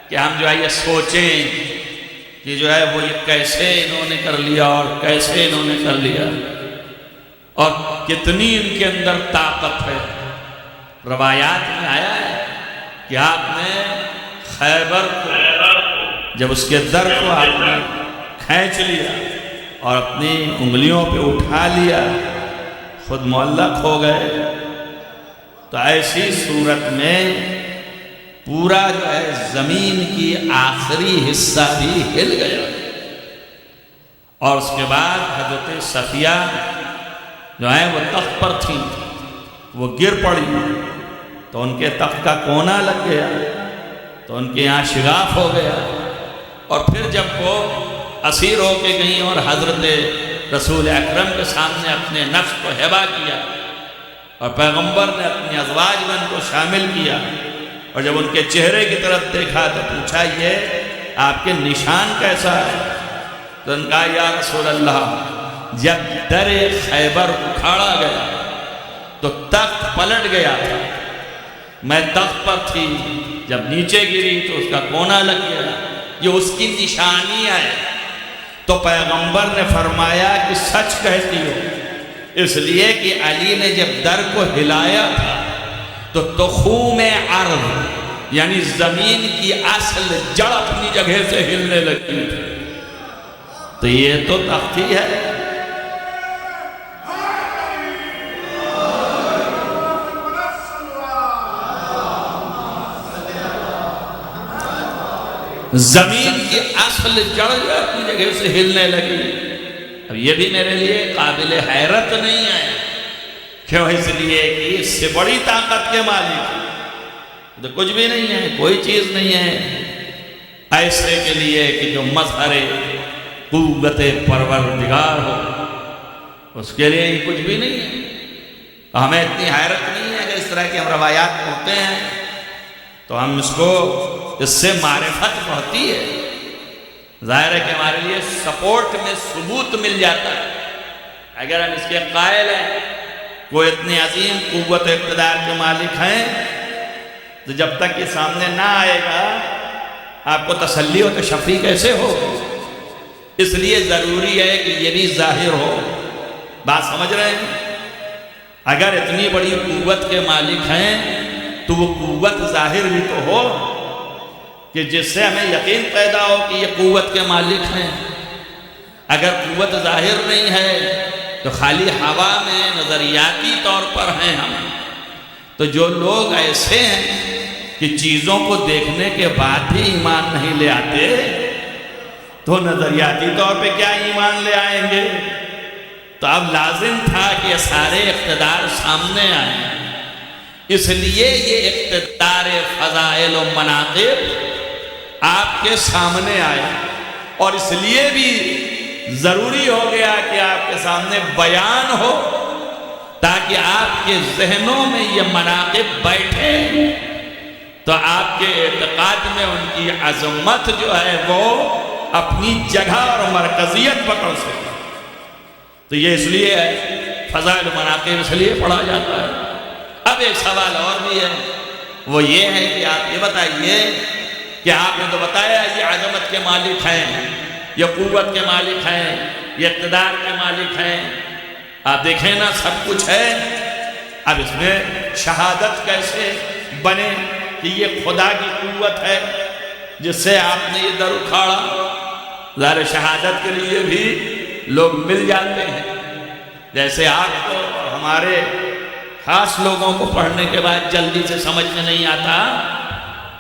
کہ ہم جو ہے یہ سوچیں کہ جو ہے وہ یہ کیسے انہوں نے کر لیا اور کیسے انہوں نے کر لیا، اور کتنی ان کے اندر طاقت ہے۔ روایات میں آیا ہے کہ آپ نے خیبر کو جب اس کے در کو آپ نے کھینچ لیا اور اپنی انگلیوں پہ اٹھا لیا، خود معلق ہو گئے، تو ایسی صورت میں پورا جو ہے زمین کی آخری حصہ بھی ہل گیا، اور اس کے بعد حضرت صفیہ جو ہے وہ تخت پر تھیں، وہ گر پڑی تو ان کے تخت کا کونا لگ گیا، تو ان کے یہاں شگاف ہو گیا، اور پھر جب وہ اسیر ہو کے گئیں اور حضرت رسول اکرم کے سامنے اپنے نفس کو ہبا کیا، اور پیغمبر نے اپنی ازواج میں ان کو شامل کیا، اور جب ان کے چہرے کی طرف دیکھا تو پوچھا یہ آپ کے نشان کیسا ہے؟ تو ان کہا یا رسول اللہ جب در خیبر اکھاڑا گیا تو تخت پلٹ گیا تھا، میں تخت پر تھی، جب نیچے گری تو اس کا کونا لگ گیا، یہ اس کی نشانی ہے۔ تو پیغمبر نے فرمایا کہ سچ کہتی ہو، اس لیے کہ علی نے جب در کو ہلایا تھا تو تخوم ارض یعنی زمین کی اصل جڑ اپنی جگہ سے ہلنے لگی تھی۔ تو یہ تو تخت ہی ہے۔ زمین کی اصل جڑ اپنی جگہ سے ہلنے لگی۔ اب یہ بھی میرے لیے قابل حیرت نہیں ہے، کیوں؟ اس لیے کہ اس سے بڑی طاقت کے مالک تو کچھ بھی نہیں ہے، کوئی چیز نہیں ہے ایسے کے لیے کہ جو مظہر قوت پروردگار ہو، اس کے لیے یہ کچھ بھی نہیں ہے۔ ہمیں اتنی حیرت نہیں ہے کہ اس طرح کی ہم روایات پڑھتے ہیں تو ہم اس سے معرفت بڑھتی ہے، ظاہر ہے کہ ہمارے لیے سپورٹ میں ثبوت مل جاتا ہے۔ اگر ہم اس کے قائل ہیں وہ اتنی عظیم قوت اقتدار کے مالک ہیں تو جب تک یہ سامنے نہ آئے گا آپ کو تسلی و تشفی کیسے ہو؟ اس لیے ضروری ہے کہ یہ بھی ظاہر ہو۔ بات سمجھ رہے ہیں؟ اگر اتنی بڑی قوت کے مالک ہیں تو وہ قوت ظاہر بھی تو ہو کہ جس سے ہمیں یقین پیدا ہو کہ یہ قوت کے مالک ہیں۔ اگر قوت ظاہر نہیں ہے تو خالی ہوا میں نظریاتی طور پر ہیں ہم۔ تو جو لوگ ایسے ہیں کہ چیزوں کو دیکھنے کے بعد بھی ایمان نہیں لے آتے تو نظریاتی طور پہ کیا ایمان لے آئیں گے؟ تو اب لازم تھا کہ یہ سارے اقتدار سامنے آئیں، اس لیے یہ اقتدار فضائل و مناقب آپ کے سامنے آئے، اور اس لیے بھی ضروری ہو گیا کہ آپ کے سامنے بیان ہو تاکہ آپ کے ذہنوں میں یہ مناقب بیٹھے تو آپ کے اعتقاد میں ان کی عظمت جو ہے وہ اپنی جگہ اور مرکزیت پکڑ سکے۔ تو یہ اس لیے ہے فضائل و مناقب اس لیے پڑھا جاتا ہے۔ اب ایک سوال اور بھی ہے، وہ یہ ہے کہ آپ یہ بتائیے کہ آپ نے تو بتایا یہ عظمت کے مالک ہیں، یہ قوت کے مالک ہیں، یہ اقتدار کے مالک ہیں، آپ دیکھیں نا سب کچھ ہے، اب اس میں شہادت کیسے بنے کہ یہ خدا کی قوت ہے جس سے آپ نے یہ در اکھاڑا؟ ظاہر شہادت کے لیے بھی لوگ مل جاتے ہیں، جیسے آپ کو ہمارے خاص لوگوں کو پڑھنے کے بعد جلدی سے سمجھ میں نہیں آتا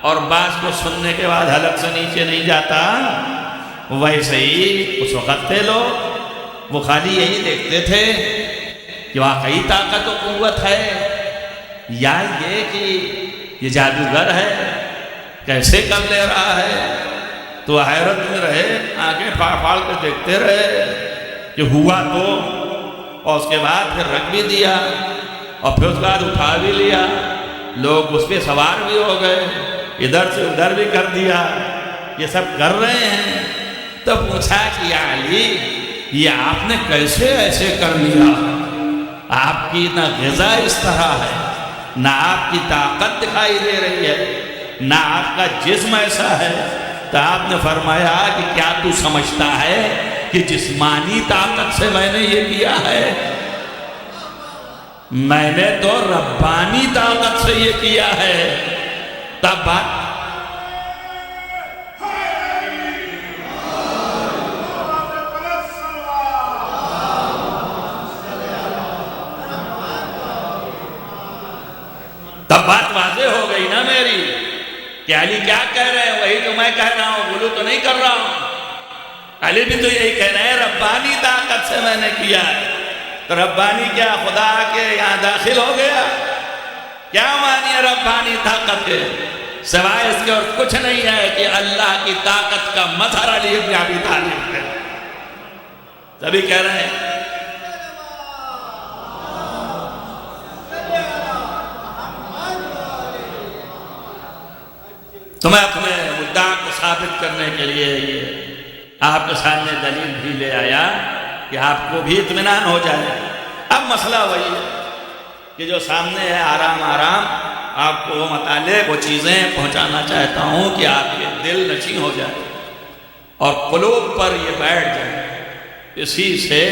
اور بعض کو سننے کے بعد حلق سے نیچے نہیں جاتا، ویسے ہی اس وقت تھے لوگ، وہ خالی یہی دیکھتے تھے کہ واقعی طاقت و قوت ہے یا یہ کہ یہ جادوگر ہے، کیسے کر لے رہا ہے؟ تو حیرت میں رہے، آنکھیں پھاڑ پھاڑ کے دیکھتے رہے کہ ہوا تو، اور اس کے بعد پھر رکھ بھی دیا اور پھر اس کے بعد اٹھا بھی لیا، لوگ اس پہ سوار بھی ہو گئے، ادھر سے ادھر بھی کر دیا، یہ سب کر رہے ہیں۔ تو پوچھا کہ یا علی یہ آپ نے کیسے ایسے کر لیا؟ آپ کی نہ غذا اس طرح ہے، نہ آپ کی طاقت دکھائی دے رہی ہے، نہ آپ کا جسم ایسا ہے۔ تو آپ نے فرمایا کہ کیا تو سمجھتا ہے کہ جسمانی طاقت سے میں نے یہ کیا ہے؟ میں نے تو ربانی طاقت سے یہ کیا ہے۔ تب بات واضح ہو گئی نا میری کہ علی کیا کہہ رہے ہیں، وہی تو میں کہہ رہا ہوں، غلو تو نہیں کر رہا ہوں۔ علی بھی تو یہی کہہ رہے ہیں ربانی طاقت سے میں نے کیا ہے۔ تو ربانی کیا خدا کے یہاں داخل ہو گیا؟ کیا مانی ہے ربانی طاقت کے؟ سوائے اس کے اور کچھ نہیں ہے کہ اللہ کی طاقت کا مظہر علی ابن ابی طالب ہے۔ تبھی کہہ رہے ہیں تو میں اپنے مدعا کو ثابت کرنے کے لیے آپ کے سامنے دلیل بھی لے آیا کہ آپ کو بھی اطمینان ہو جائے۔ اب مسئلہ وہی ہے کہ جو سامنے ہے آرام آرام آپ کو وہ مطالب، وہ چیزیں پہنچانا چاہتا ہوں کہ آپ کے دل نشین ہو جائے اور قلوب پر یہ بیٹھ جائے، اسی سے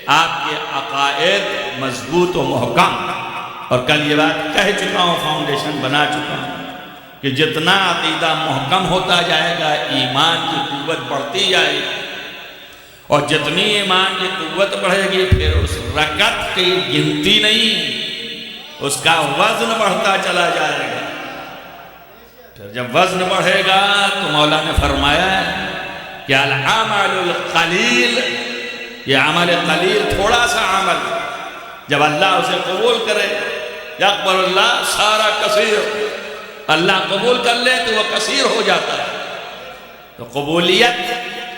آپ کے عقائد مضبوط و محکم۔ اور کل یہ بات کہہ چکا ہوں، فاؤنڈیشن بنا چکا ہوں کہ جتنا عقیدہ محکم ہوتا جائے گا ایمان کی قوت بڑھتی جائے گی، اور جتنی ایمان کی قوت بڑھے گی پھر اس رکعت کی گنتی نہیں، اس کا وزن بڑھتا چلا جائے گا۔ پھر جب وزن بڑھے گا تو مولا نے فرمایا کہ العمل القلیل، یہ عمل قلیل، تھوڑا سا عمل جب اللہ اسے قبول کرے، یقبل اللہ سارا کثیر، اللہ قبول کر لے تو وہ کثیر ہو جاتا ہے۔ تو قبولیت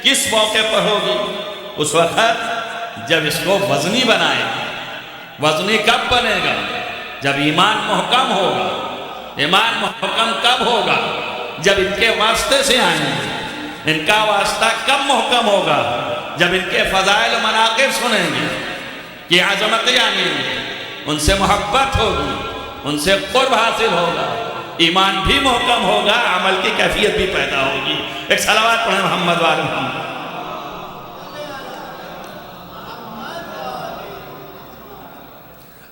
کس موقع پر ہوگی؟ اس وقت جب اس کو وزنی بنائے۔ وزنی کب بنے گا؟ جب ایمان محکم ہوگا۔ ایمان محکم کب ہوگا؟ جب ان کے واسطے سے آئیں گے۔ ان کا واسطہ کب محکم ہوگا؟ جب ان کے فضائل و مناقب سنیں گے، کہ عظمتیں آئیں گے، ان سے محبت ہوگی، ان سے قرب حاصل ہوگا، ایمان بھی محکم ہوگا، عمل کی کیفیت بھی پیدا ہوگی۔ ایک صلوات پڑھیں محمد وآل محمد۔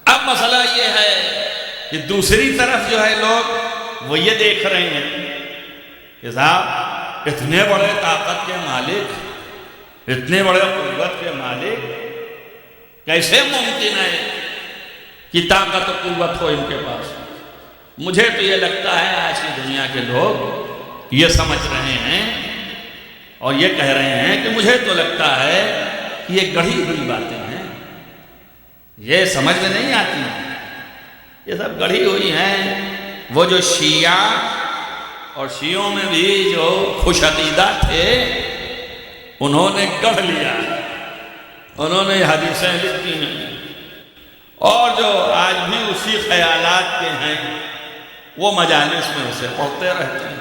اب مسئلہ یہ ہے کہ دوسری طرف جو ہے لوگ وہ یہ دیکھ رہے ہیں کہ صاحب اتنے بڑے طاقت کے مالک، اتنے بڑے قوت کے مالک، کیسے ممکن ہے کہ طاقت و قوت ہو ان کے پاس؟ مجھے تو یہ لگتا ہے آج کی دنیا کے لوگ یہ سمجھ رہے ہیں اور یہ کہہ رہے ہیں کہ مجھے تو لگتا ہے کہ یہ گڑھی ہوئی باتیں ہیں، یہ سمجھ میں نہیں آتی، یہ سب گڑھی ہوئی ہیں۔ وہ جو شیعہ اور شیعوں میں بھی جو خوش عقیدہ تھے انہوں نے گڑھ لیا، انہوں نے حدیثیں لکھی ہیں، اور جو آج بھی اسی خیالات کے ہیں وہ مجالس میں اسے پڑھتے رہتے ہیں۔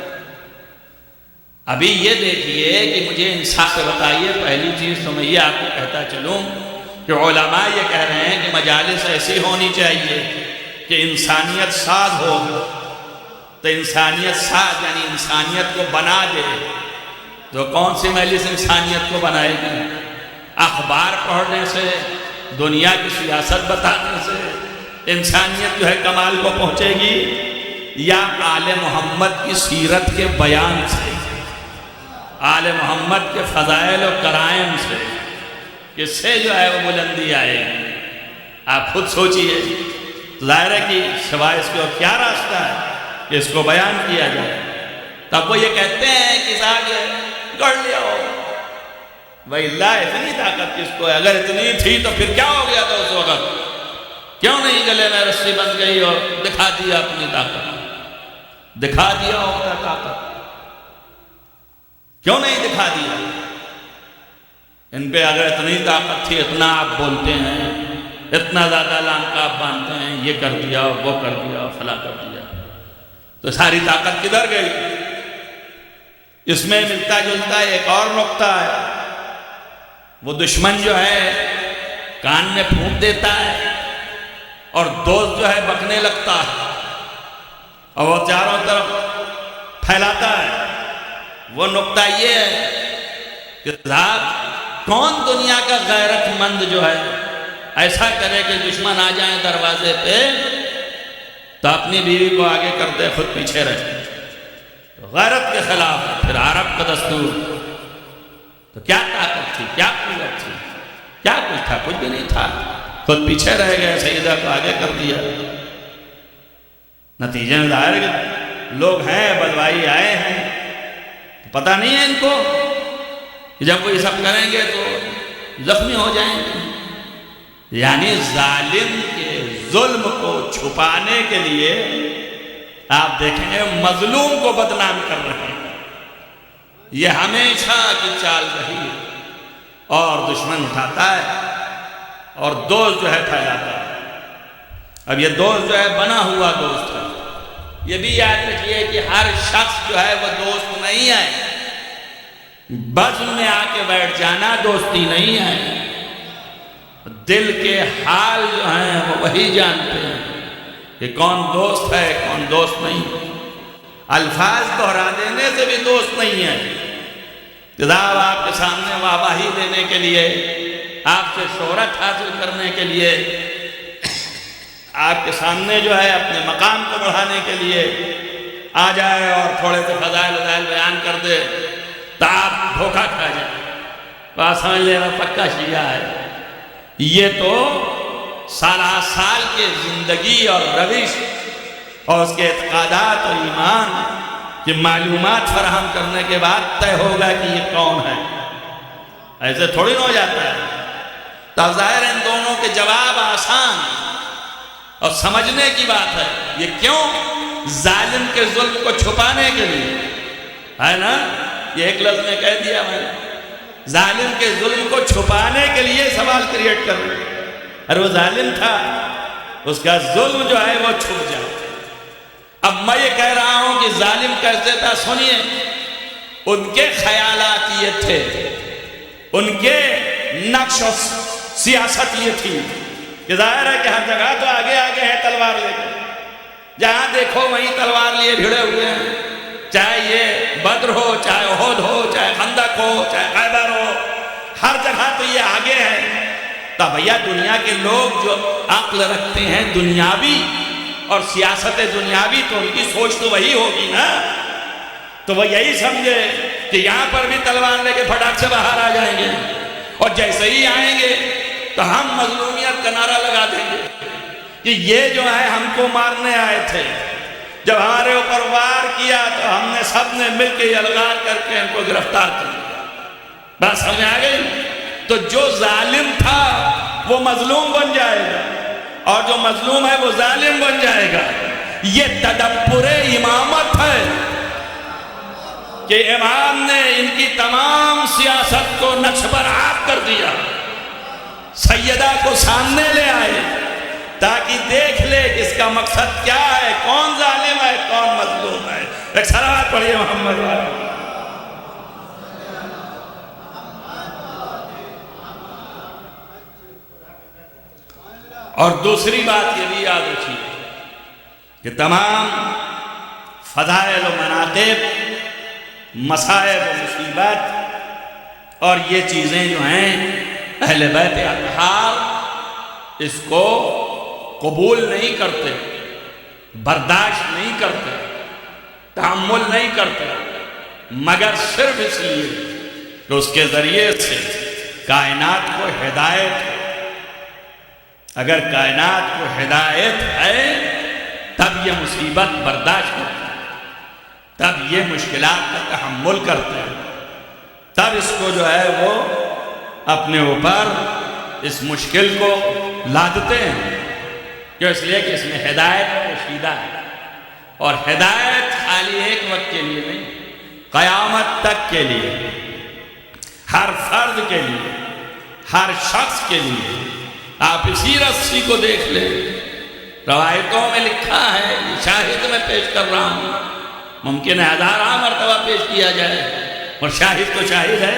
ابھی یہ دیکھیے کہ مجھے انصاف سے بتائیے، پہلی چیز تو میں یہ آپ کو کہتا چلوں کہ علماء یہ کہہ رہے ہیں کہ مجالس ایسی ہونی چاہیے کہ انسانیت ساز ہو، تو انسانیت ساز یعنی انسانیت کو بنا دے۔ تو کون سی مجلس انسانیت کو بنائے گی؟ اخبار پڑھنے سے، دنیا کی سیاست بتانے سے انسانیت جو ہے کمال کو پہنچے گی، یا آل محمد کی سیرت کے بیان سے، آل محمد کے فضائل و کرائم سے، کس سے جو ہے وہ بلندی آئے گی؟ آپ خود سوچئے۔ ظاہر ہے کہ سوائے اس کے اور کیا راستہ ہے کہ اس کو بیان کیا جائے؟ تب وہ یہ کہتے ہیں کہ صاحب گڑھ لیا ہو، بھائی اللہ اتنی طاقت کس کو ہے؟ اگر اتنی تھی تو پھر کیا ہو گیا تھا اس وقت؟ کیوں نہیں گلے میں رسی بن گئی اور دکھا دیا اپنی طاقت؟ دکھا دیا ہوتا طاقت، کیوں نہیں دکھا دیا؟ ان پہ اگر اتنی طاقت تھی، اتنا آپ بولتے ہیں، اتنا زیادہ لانکا آپ باندھتے ہیں، یہ کر دیا وہ کر دیا فلاں کر دیا، تو ساری طاقت کدھر گئی؟ اس میں ملتا جلتا ایک اور نقطہ ہے، وہ دشمن جو ہے کان میں پھونک دیتا ہے اور دوست جو ہے بکنے لگتا ہے اور وہ چاروں طرف پھیلاتا ہے۔ وہ نقطہ یہ ہے کہ صاحب کون دنیا کا غیرت مند جو ہے ایسا کرے کہ دشمن آ جائیں دروازے پہ تو اپنی بیوی کو آگے کرتے خود پیچھے رہے؟ غیرت کے خلاف ہے پھر عرب کا دستور۔ تو کیا طاقت تھی، کیا قوت تھی، کیا کچھ تھا؟ کچھ بھی نہیں تھا، خود پیچھے رہ گئے، سیدہ کو آگے کر دیا۔ نتیجے میں ظاہر ہے کہ لوگ ہیں بدوائی آئے ہیں، پتہ نہیں ہے ان کو کہ جب وہ یہ سب کریں گے تو زخمی ہو جائیں گے۔ یعنی ظالم کے ظلم کو چھپانے کے لیے آپ دیکھیں گے مظلوم کو بدنام کر رہے ہیں، یہ ہمیشہ کی چال رہی ہے، اور دشمن اٹھاتا ہے اور دوست جو ہے پھیلاتا ہے۔ اب یہ دوست جو ہے بنا ہوا دوست ہے، یہ بھی یاد رکھیے کہ ہر شخص جو ہے وہ دوست نہیں ہے، بزم میں آ کے بیٹھ جانا دوستی نہیں ہے۔ دل کے حال جو ہیں وہ وہی جانتے ہیں کہ کون دوست ہے کون دوست نہیں. الفاظ دہرا دینے سے بھی دوست نہیں ہے. جناب آپ کے سامنے واہواہی دینے کے لیے، آپ سے شہرت حاصل کرنے کے لیے، آپ کے سامنے جو ہے اپنے مقام کو بڑھانے کے لیے آ جائے اور تھوڑے سے فضائل بیان کر دے تو آپ دھوکہ کھا جائیں. بات سمجھ لینا، پکا شیعہ ہے. یہ تو سالہ سال کے زندگی اور روش اور اس کے اعتقادات اور ایمان کی معلومات فراہم کرنے کے بعد طے ہوگا کہ یہ کون ہے. ایسے تھوڑی نہ ہو جاتا ہے. تو ظاہر ان دونوں کے جواب آسان اور سمجھنے کی بات ہے. یہ کیوں؟ ظالم کے ظلم کو چھپانے کے لیے ہے نا. یہ ایک لفظ میں کہہ دیا میں نے، ظالم کے ظلم کو چھپانے کے لیے سوال کریٹ کر رہے. ارے وہ ظالم تھا، اس کا ظلم جو ہے وہ چھپ جائے. اب میں یہ کہہ رہا ہوں کہ ظالم کیسے تھا، سنیے. ان کے خیالات یہ تھے، ان کے نقش و سیاست یہ تھی کہ ظاہر ہے کہ ہر جگہ تو آگے آگے ہے تلوار لے کر. جہاں دیکھو وہیں تلوار لیے بھیڑے ہوئے ہیں. چاہے یہ بدر ہو، چاہے احد ہو، چاہے خندق ہو، چاہے خیبر ہو، ہر جگہ تو یہ آگے ہے. تو بھیا دنیا کے لوگ جو عقل رکھتے ہیں دنیاوی اور سیاست دنیاوی، تو ان کی سوچ تو وہی ہوگی نا. تو وہ یہی سمجھے کہ یہاں پر بھی تلوار لے کے پھٹاک سے باہر آ جائیں گے، اور جیسے ہی آئیں گے تو ہم مظلومیت کا نعرہ لگا دیں گے کہ یہ جو ہے ہم کو مارنے آئے تھے. جب ہمارے اوپر وار کیا تو ہم نے سب نے مل کے یلغار کر کے ان کو گرفتار کر لیا. بات سمجھ آ گئی؟ تو جو ظالم تھا وہ مظلوم بن جائے گا، اور جو مظلوم ہے وہ ظالم بن جائے گا. یہ تدبر امامت ہے کہ امام نے ان کی تمام سیاست کو نقش برآب کر دیا. سیدہ کو سامنے لے آئے تاکہ دیکھ لے کہ اس کا مقصد کیا ہے، کون ظالم ہے کون مظلوم ہے. ایک صلوات پڑھیے محمد والے. اور دوسری بات یہ بھی یاد رکھیے کہ تمام فضائل و مناقب، مصائب و مصیبت اور یہ چیزیں جو ہیں اہل بیت اطہار اس کو قبول نہیں کرتے، برداشت نہیں کرتے، تحمل نہیں کرتے، مگر صرف اس لیے کہ اس کے ذریعے سے کائنات کو ہدایت ہے. اگر کائنات کو ہدایت ہے تب یہ مصیبت برداشت کرتے ہیں، تب یہ مشکلات کا تحمل کرتے ہیں، تب اس کو جو ہے وہ اپنے اوپر اس مشکل کو لادتے ہیں. کیوں؟ اس لیے کہ اس میں ہدایت پوشیدہ ہے، اور ہدایت خالی ایک وقت کے لیے نہیں، قیامت تک کے لیے، ہر فرد کے لیے، ہر شخص کے لیے. آپ اسی رسی کو دیکھ لیں. روایتوں میں لکھا ہے، شاہد میں پیش کر رہا ہوں، ممکن ہے ہزارہ مرتبہ پیش کیا جائے، اور شاہد تو شاہد ہے،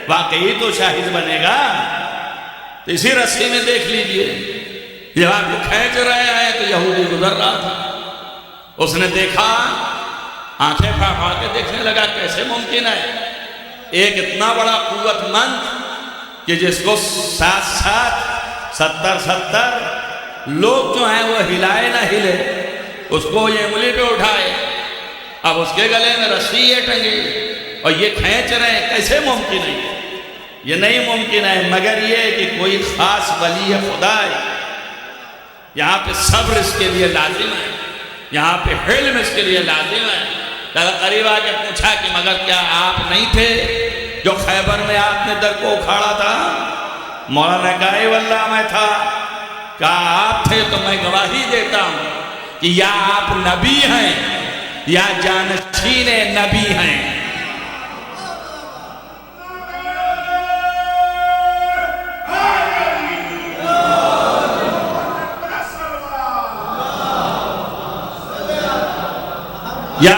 واقعی تو شاہد بنے گا. تو اسی رسی میں دیکھ لیجئے، جب آپ کو کھینچ رہے ہیں تو یہودی گزر رہا تھا. اس نے دیکھا، آنکھیں پھاڑ پھاڑ کے دیکھنے لگا کیسے ممکن ہے ایک اتنا بڑا قوت مند کہ جس کو 70 لوگ جو ہیں وہ ہلائے نہ ہلے، اس کو یہ انگلی پہ اٹھائے، اب اس کے گلے میں رسی یہ ٹنگی اور یہ کھینچ رہے ہیں. کیسے ممکن ہے؟ یہ نہیں ممکن ہے مگر یہ کہ کوئی خاص ولی خدا ہے. یہاں پہ صبر اس کے لیے لازم ہے، یہاں پہ حلم اس کے لیے لازم ہے. قریب آ کے پوچھا کہ مگر کیا آپ نہیں تھے جو خیبر میں آپ نے در کو اکھاڑا تھا؟ مولانا نے کہا اے واللہ میں تھا. کہا آپ تھے تو میں گواہی دیتا ہوں کہ یا آپ نبی ہیں یا جانشین نبی ہیں. یا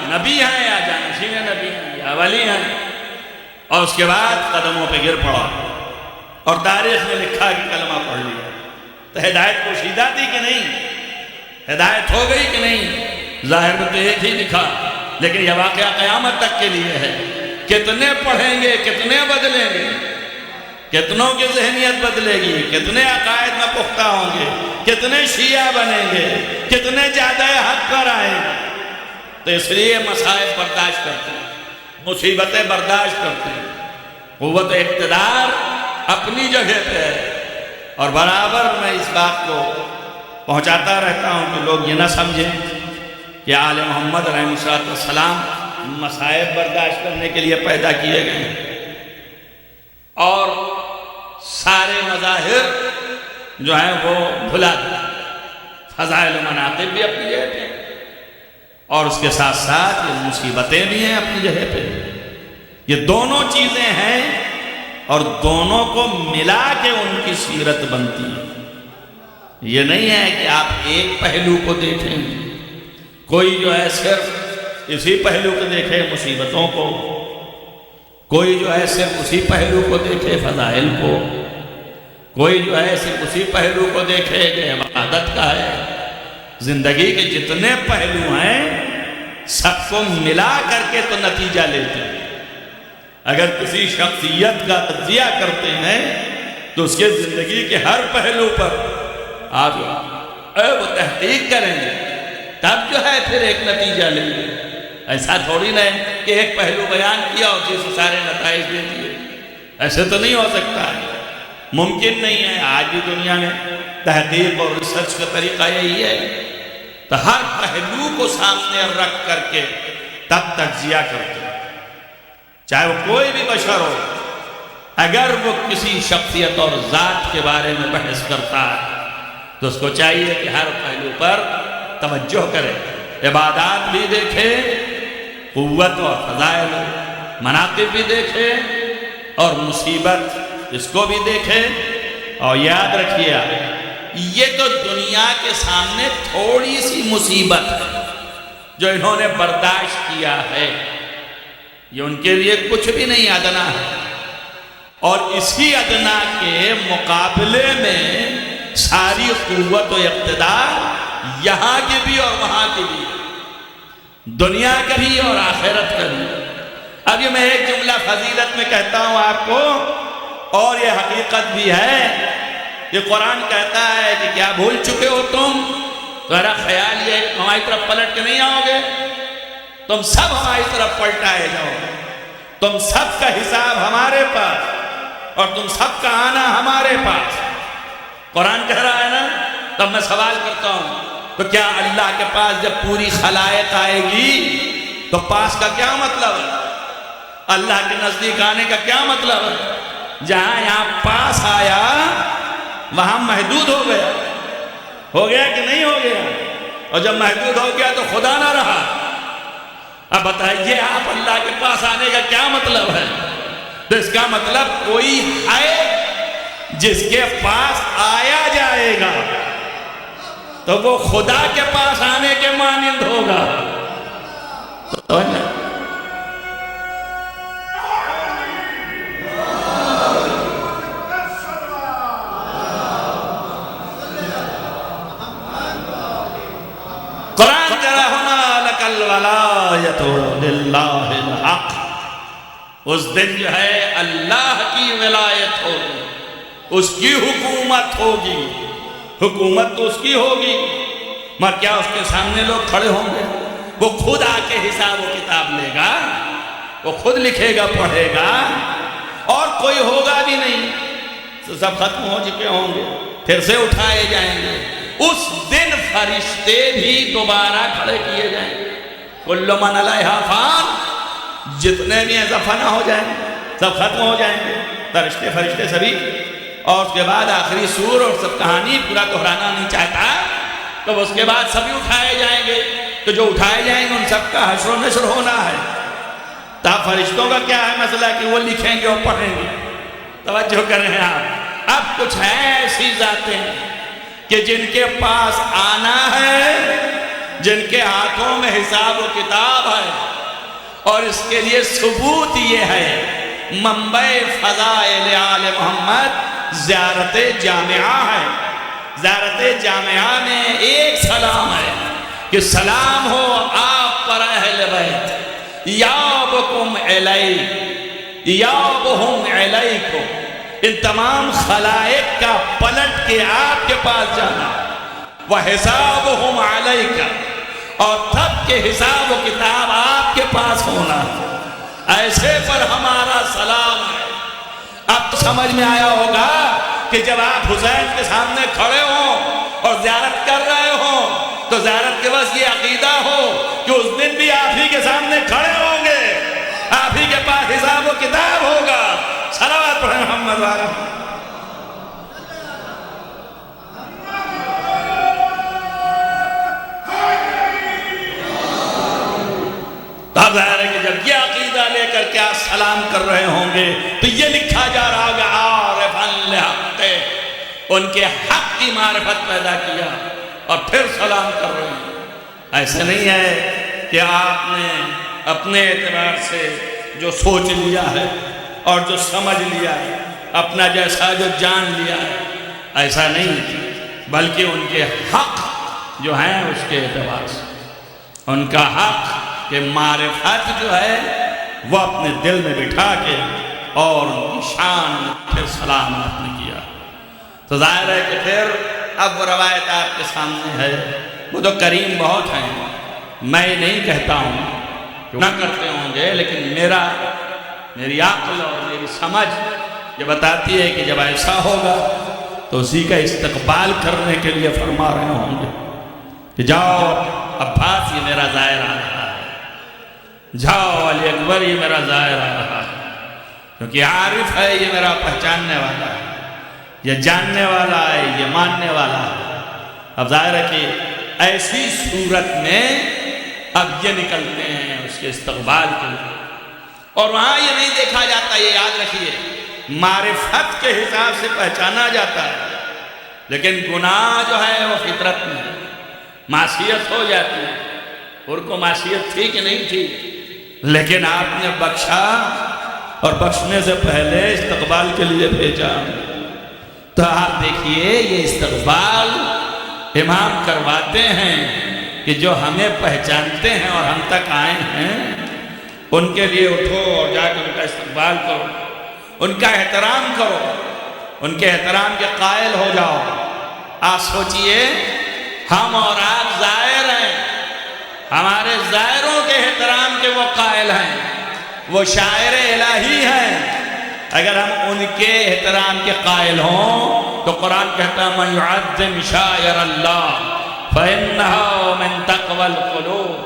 نبی ہیں یا جانشین نبی ہیں یا ولی ہیں. اور اس کے بعد قدموں پہ گر پڑا اور تاریخ میں لکھا کہ کلمہ پڑھ لیا، تو ہدایت پوشیدہ تھی کہ نہیں؟ ہدایت ہو گئی کہ نہیں؟ ظاہر میں تو ایک ہی لکھا، لیکن یہ واقعہ قیامت تک کے لیے ہے۔ کتنے پڑھیں گے، کتنے بدلیں گے، کتنوں کی ذہنیت بدلے گی، کتنے عقائد میں پختہ ہوں گے، کتنے شیعہ بنیں گے، کتنے زیادہ حق پر آئیں گے۔ تو اس لیے مصائب برداشت کرتے ہیں، مصیبتیں برداشت کرتے ہیں۔ قوت اقتدار اپنی جگہ پہ ہے، اور برابر میں اس بات کو پہنچاتا رہتا ہوں کہ لوگ یہ نہ سمجھیں کہ آل محمد علیہ السلام مصائب برداشت کرنے کے لیے پیدا کیے گئے ہیں، اور سارے مظاہر جو ہیں وہ بھلا دیں۔ فضائل و مناقب بھی اپنی جگہ پہ، اور اس کے ساتھ ساتھ یہ مصیبتیں بھی ہیں اپنی جگہ پہ۔ یہ دونوں چیزیں ہیں، اور دونوں کو ملا کے ان کی سیرت بنتی ہے۔ یہ نہیں ہے کہ آپ ایک پہلو کو دیکھیں، کوئی جو ہے صرف اسی پہلو کو دیکھے مصیبتوں کو، کوئی جو ہے صرف اسی پہلو کو دیکھے فضائل کو، کوئی جو ہے صرف اسی پہلو کو دیکھے کہ عبادت کا ہے۔ زندگی کے جتنے پہلو ہیں سب کو ملا کر کے تو نتیجہ لیتے ہیں۔ اگر کسی شخصیت کا تجزیہ کرتے ہیں تو اس کے زندگی کے ہر پہلو پر آپ وہ تحقیق کریں گے، تب جو ہے پھر ایک نتیجہ لیں گے۔ ایسا تھوڑی نہ ہے کہ ایک پہلو بیان کیا اور اسی سے سارے نتائج دے دیے، ایسے تو نہیں ہو سکتا ہے، ممکن نہیں ہے۔ آج بھی دنیا میں تحقیق اور ریسرچ کا طریقہ یہی ہے، تو ہر پہلو کو سامنے رکھ کر کے تب تجزیہ کرتے ہیں، چاہے وہ کوئی بھی بشر ہو۔ اگر وہ کسی شخصیت اور ذات کے بارے میں بحث کرتا ہے تو اس کو چاہیے کہ ہر پہلو پر توجہ کرے، عبادات بھی دیکھے، قوت اور فضائل مناقب بھی دیکھے، اور مصیبت اس کو بھی دیکھے۔ اور یاد رکھیے یہ تو دنیا کے سامنے تھوڑی سی مصیبت ہے جو انہوں نے برداشت کیا ہے، یہ ان کے لیے کچھ بھی نہیں، ادنا ہے۔ اور اسی ادنا کے مقابلے میں ساری قوت و اقتدار یہاں کی بھی اور وہاں کی بھی، دنیا کا بھی اور آخرت کا بھی۔ اب یہ میں ایک جملہ فضیلت میں کہتا ہوں آپ کو، اور یہ حقیقت بھی ہے۔ یہ قرآن کہتا ہے کہ کیا بھول چکے ہو تم؟ تمہارا خیال یہ ہے کہ ہماری طرف پلٹ کے نہیں آؤ گے؟ تم سب ہماری طرف پلٹائے جاؤ گے، تم سب کا حساب ہمارے پاس، اور تم سب کا آنا ہمارے پاس۔ قرآن کہہ رہا ہے نا؟ تب میں سوال کرتا ہوں، تو کیا اللہ کے پاس جب پوری خلائق آئے گی تو پاس کا کیا مطلب ہے؟ اللہ کے نزدیک آنے کا کیا مطلب ہے؟ جہاں یہاں پاس آیا وہاں محدود ہو گیا کہ نہیں ہو گیا؟ اور جب محدود ہو گیا تو خدا نہ رہا۔ اب بتائیے آپ اللہ کے پاس آنے کا کیا مطلب ہے؟ تو اس کا مطلب کوئی ہے جس کے پاس آیا جائے گا تو وہ خدا کے پاس آنے کے مانند ہوگا۔ قرآن کہہ رہا ہُنَالِكَ الْوَلَایَةُ لِلَّهِ الْحَقِّ، اس دن جو ہے اللہ کی ولایت ہوگی، اس کی حکومت ہوگی۔ حکومت تو اس کی ہوگی، مگر کیا اس کے سامنے لوگ کھڑے ہوں گے؟ وہ خود آ کے حساب و کتاب لے گا، وہ خود لکھے گا، پڑھے گا، اور کوئی ہوگا بھی نہیں، سب ختم ہو چکے ہوں گے، پھر سے اٹھائے جائیں گے۔ اس دن فرشتے بھی دوبارہ کھڑے کیے جائیں گے۔ کل من علیہا فان، جتنے بھی ہیں سب فنا ہو جائیں گے، سب ختم ہو جائیں گے، فرشتے سبھی۔ اور اس کے بعد آخری سور اور سب کہانی پورا دہرانا نہیں چاہتا، تو اس کے بعد سبھی اٹھائے جائیں گے۔ تو جو اٹھائے جائیں گے ان سب کا حشر و نشر ہونا ہے۔ تب فرشتوں کا کیا ہے مسئلہ کہ وہ لکھیں گے اور پڑھیں گے۔ توجہ کریں آپ، اب کچھ ہیں ایسی ذاتیں کہ جن کے پاس آنا ہے، جن کے ہاتھوں میں حساب و کتاب ہے، اور اس کے لیے ثبوت یہ ہے منبع فضائل آل محمد زیارت جامعہ ہے. زیارت جامعہ میں ایک سلام ہے کہ سلام ہو آپ پر اہل بیت، یابکم الی یابہم الیکم. ان تمام خلائق کا پلٹ کے آپ کے پاس جانا، وحسابہم علیک، اور تب کے حساب و کتاب آپ کے پاس ہونا. ایسے پر ہمارا سلام ہے. اب تو سمجھ میں آیا ہوگا کہ جب آپ حسین کے سامنے کھڑے ہوں اور زیارت کر رہے ہوں تو زیارت کے بس یہ عقیدہ ہو کہ اس دن بھی آپ ہی کے سامنے کھڑے ہوں گے، آپ ہی کے پاس حساب و کتاب ہوگا. صلوات پڑھیں محمد والا. اب ظاہر ہے کہ جب یہ عقیدہ لے کر کے آپ سلام کر رہے ہوں گے تو یہ لکھا جا رہا ہوگا عارفاً لحق، ان کے حق کی معرفت پیدا کیا اور پھر سلام کر رہے ہیں. ایسا نہیں ہے کہ آپ نے اپنے اعتبار سے جو سوچ لیا ہے اور جو سمجھ لیا ہے، اپنا جیسا جو جان لیا ہے، ایسا نہیں، بلکہ ان کے حق جو ہیں اس کے اعتبار سے ان کا حق کہ معرفت جو ہے وہ اپنے دل میں بٹھا کے اور ان کی شان پھر سلام آپ نے کیا. تو ظاہر ہے کہ پھر اب وہ روایت آپ کے سامنے ہے. وہ تو کریم بہت ہیں، میں نہیں کہتا ہوں کہ نہ کرتے ہوں گے، لیکن میری عقل اور میری سمجھ یہ بتاتی ہے کہ جب ایسا ہوگا تو اسی کا استقبال کرنے کے لیے فرما رہے ہوں گے کہ جاؤ عباس یہ میرا ظاہر آ رہا ہے، جاؤ علی اکبر یہ میرا ظاہر آ رہا ہے، کیونکہ عارف ہے یہ میرا پہچاننے والا ہے، یہ جاننے والا ہے، یہ ماننے والا ہے. اب ظاہر ہے کہ ایسی صورت میں اب یہ نکلتے ہیں اس کے استقبال کے لیے، اور وہاں یہ نہیں دیکھا جاتا، یہ یاد رکھیے معرفت کے حساب سے پہچانا جاتا ہے، لیکن گناہ جو ہے وہ فطرت میں معصیت ہو جاتی ہے. اور کو معصیت تھی کہ نہیں تھی، لیکن آپ نے بخشا اور بخشنے سے پہلے استقبال کے لیے بھیجا. تو آپ دیکھیے یہ استقبال امام کرواتے ہیں کہ جو ہمیں پہچانتے ہیں اور ہم تک آئے ہیں ان کے لیے اٹھو اور جا کے ان کا استقبال کرو، ان کا احترام کرو، ان کے احترام کے قائل ہو جاؤ. آپ سوچئے ہم اور آپ زائر ہیں، ہمارے زائروں کے احترام کے وہ قائل ہیں، وہ شاعر الہی ہیں. اگر ہم ان کے احترام کے قائل ہوں تو قرآن کہتا ہے من يعظم شعائر اللہ فإنها من تقوى القلوب.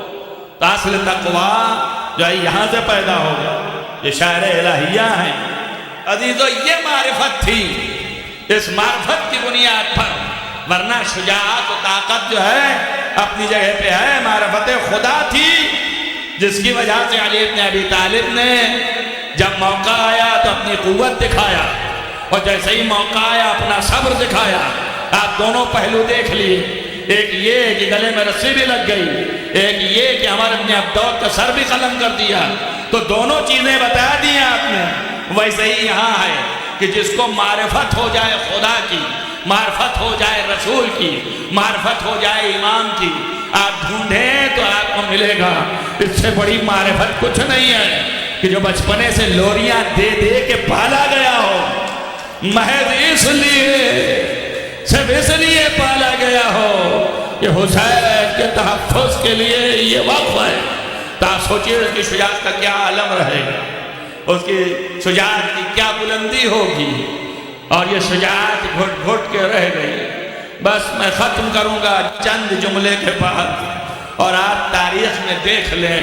تو اصل تقوی جو ہے یہاں سے پیدا ہوگا، یہ شاعر الہیہ ہیں. عزیزو یہ معرفت تھی، اس معرفت کی بنیاد پر، ورنہ شجاعت و طاقت جو ہے اپنی جگہ پہ ہے، معرفت خدا تھی جس کی وجہ سے علی بن ابی طالب نے جب موقع آیا تو اپنی قوت دکھایا، اور جیسے ہی موقع آیا اپنا صبر دکھایا. آپ دونوں پہلو دیکھ لیے، ایک یہ کہ گلے میں رسی بھی لگ گئی، ایک یہ کہ عمر بن عبدود کا سر بھی قلم کر دیا. تو دونوں چیزیں بتا دی آپ نے. ویسے ہی یہاں ہے کہ جس کو معرفت ہو جائے خدا کی، معرفت ہو جائے رسول کی، معرفت ہو جائے امام کی، آپ ڈھونڈیں تو آپ کو ملے گا. اس سے بڑی معرفت کچھ نہیں ہے کہ جو بچپنے سے لوریاں دے دے کے پالا گیا ہو، محض اس لیے، صرف اس لیے پالا گیا ہو کہ حسین کے تحفظ کے لیے یہ وقف ہے. تو آپ سوچئے اس کی شجاعت کا کیا عالم رہے گا، اس کی شجاعت کی کیا بلندی ہوگی. اور یہ شجاعت گھٹ گھٹ کے رہ گئی. بس میں ختم کروں گا چند جملے کے بعد، اور آپ تاریخ میں دیکھ لیں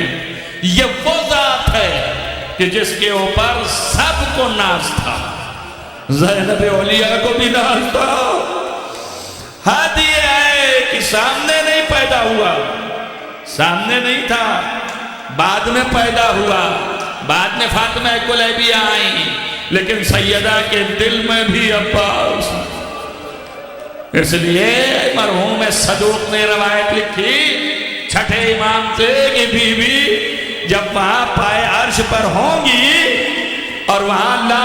یہ وہ ذات ہے کہ جس کے اوپر سب کو ناز تھا. زینب اولیاء کو بھی ناز تھا. حد یہ ہے کہ سامنے نہیں پیدا ہوا، سامنے نہیں تھا، بعد میں پیدا ہوا. بعد میں فاطمہ کلیبیہ آئیں، لیکن سیدہ کے دل میں بھی عباس. اس لیے مرحوم صدوق نے روایت لکھی چھٹے امام سے کہ بی بی جب وہاں پائے عرش پر ہوں گی اور وہاں اللہ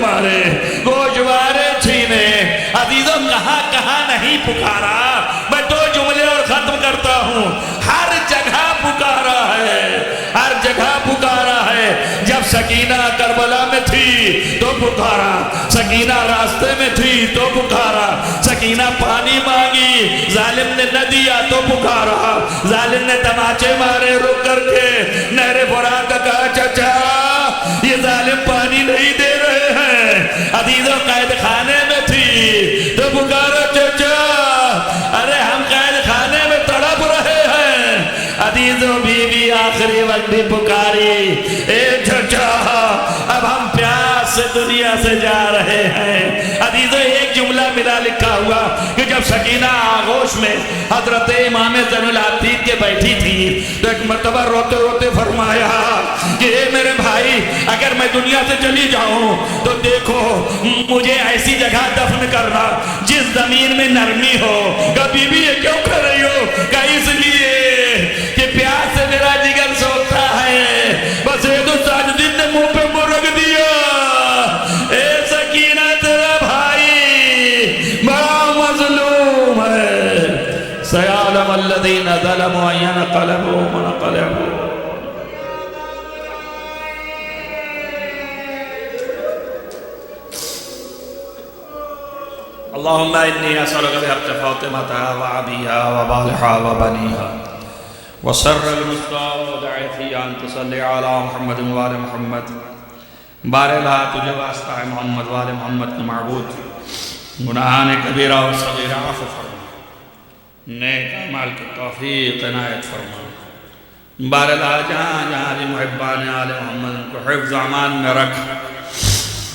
مارے گوشوارے چھینے. عزیزوں کہاں کہاں نہیں پکارا. میں 2 جملے اور ختم کرتا ہوں. ہر جگہ پکارا ہے, ہر جگہ پکارا ہے. جب سکینہ کربلا میں تھی تو پکارا, سکینہ راستے میں تھی تو پکارا, سکینہ پانی مانگی ظالم نے نہ دیا تو پکارا, ظالم نے تماچے مارے رک کر کے نہر فرات کا کہا چچا یہ ظالم پانی نہیں دے رہے ہیں. عزیزوں قید خانے میں تھی تو پکارا چچا ارے ہم قید خانے میں تڑپ رہے ہیں. عزیزوں بیوی آخری وقت بھی پکاری اے چچا اب ہم پیاس سے دنیا سے جا رہے ہیں. عزیزوں ایک جملہ ملا لکھا ہوا کہ جب سکینہ آغوش میں حضرت امام زین العابدین کے بیٹھی تھی تو ایک مرتبہ روتے روتے فرمایا کہ اے میرے بھائی اگر میں دنیا سے چلی جاؤں تو دیکھو مجھے ایسی جگہ دفن کرنا جس زمین میں نرمی ہو. کبھی بھی یہ کیوں کر رہی ہو؟ کہ اس لیے کہ پیاس سے میرا جگر سوکھتا ہے. بس عید الساجدین نے منہ پہ مرغ دیا. اے سکینہ تیرا بھائی بڑا مظلوم ہے. سیعلم الذین ظلموا ینقلبوا منقلبوا. اللهم إني أسألك بحق فاطمة وأبيها وبالها وبنيها وسر المستودع فيها أن تصلي على محمد وآل محمد. بارلا تجھے واسطہ ہے محمد وآل محمد کے معبود, گناہان کبیرہ و صغیرہ عفو فرما, نیک اعمال کی توفیق عنایت فرما. بارلا جہاں جہاں بھی محبان آل محمد کو حفظ امان میں رکھ,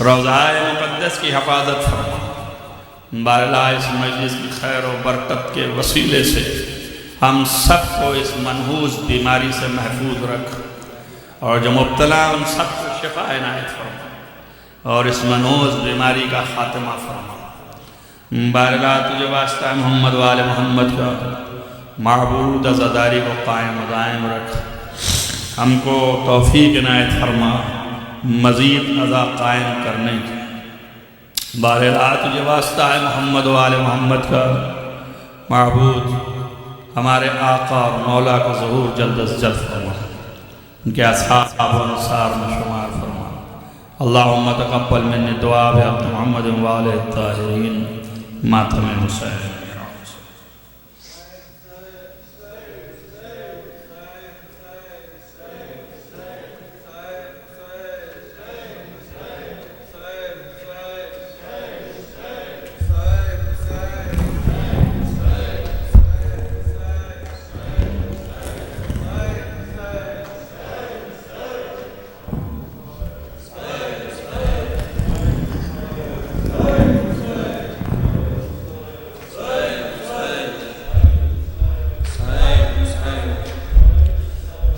روضہ مقدس کی حفاظت فرما. بارلا اس مجلس کی خیر و برکت کے وسیلے سے ہم سب کو اس منحوس بیماری سے محفوظ رکھ, اور جو مبتلا ان سب کو شفا عنایت فرما, اور اس منحوس بیماری کا خاتمہ فرما. بارلا تجھے واسطہ محمد وآل محمد کا معبود عزاداری کو قائم و دائم رکھ, ہم کو توفیق عنایت فرما مزید عزا قائم کرنے کی. بارلا تجھے واسطہ ہے محمد و آل محمد کا معبود ہمارے آقا اور مولا کا ظہور جلد از جلد فرما, ان کے اصحاب و انصار میں شمار فرما. اللہم تقبل منی دعا بحق محمد و آل الطاہرین ماتم حسین.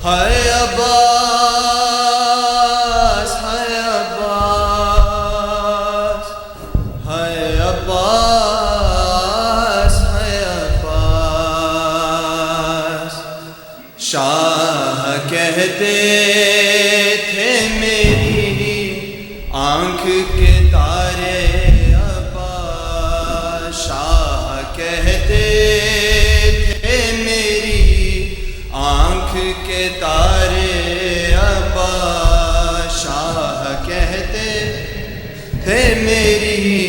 ہائے عباس ہائے عباس ہائے عباس ہائے عباس. شاہ کہتے تھے میری آنکھ کے تارے عباس. شاہ کہتے تھے میری آنکھ کے تارے عباس. شاہ کہتے تھے میری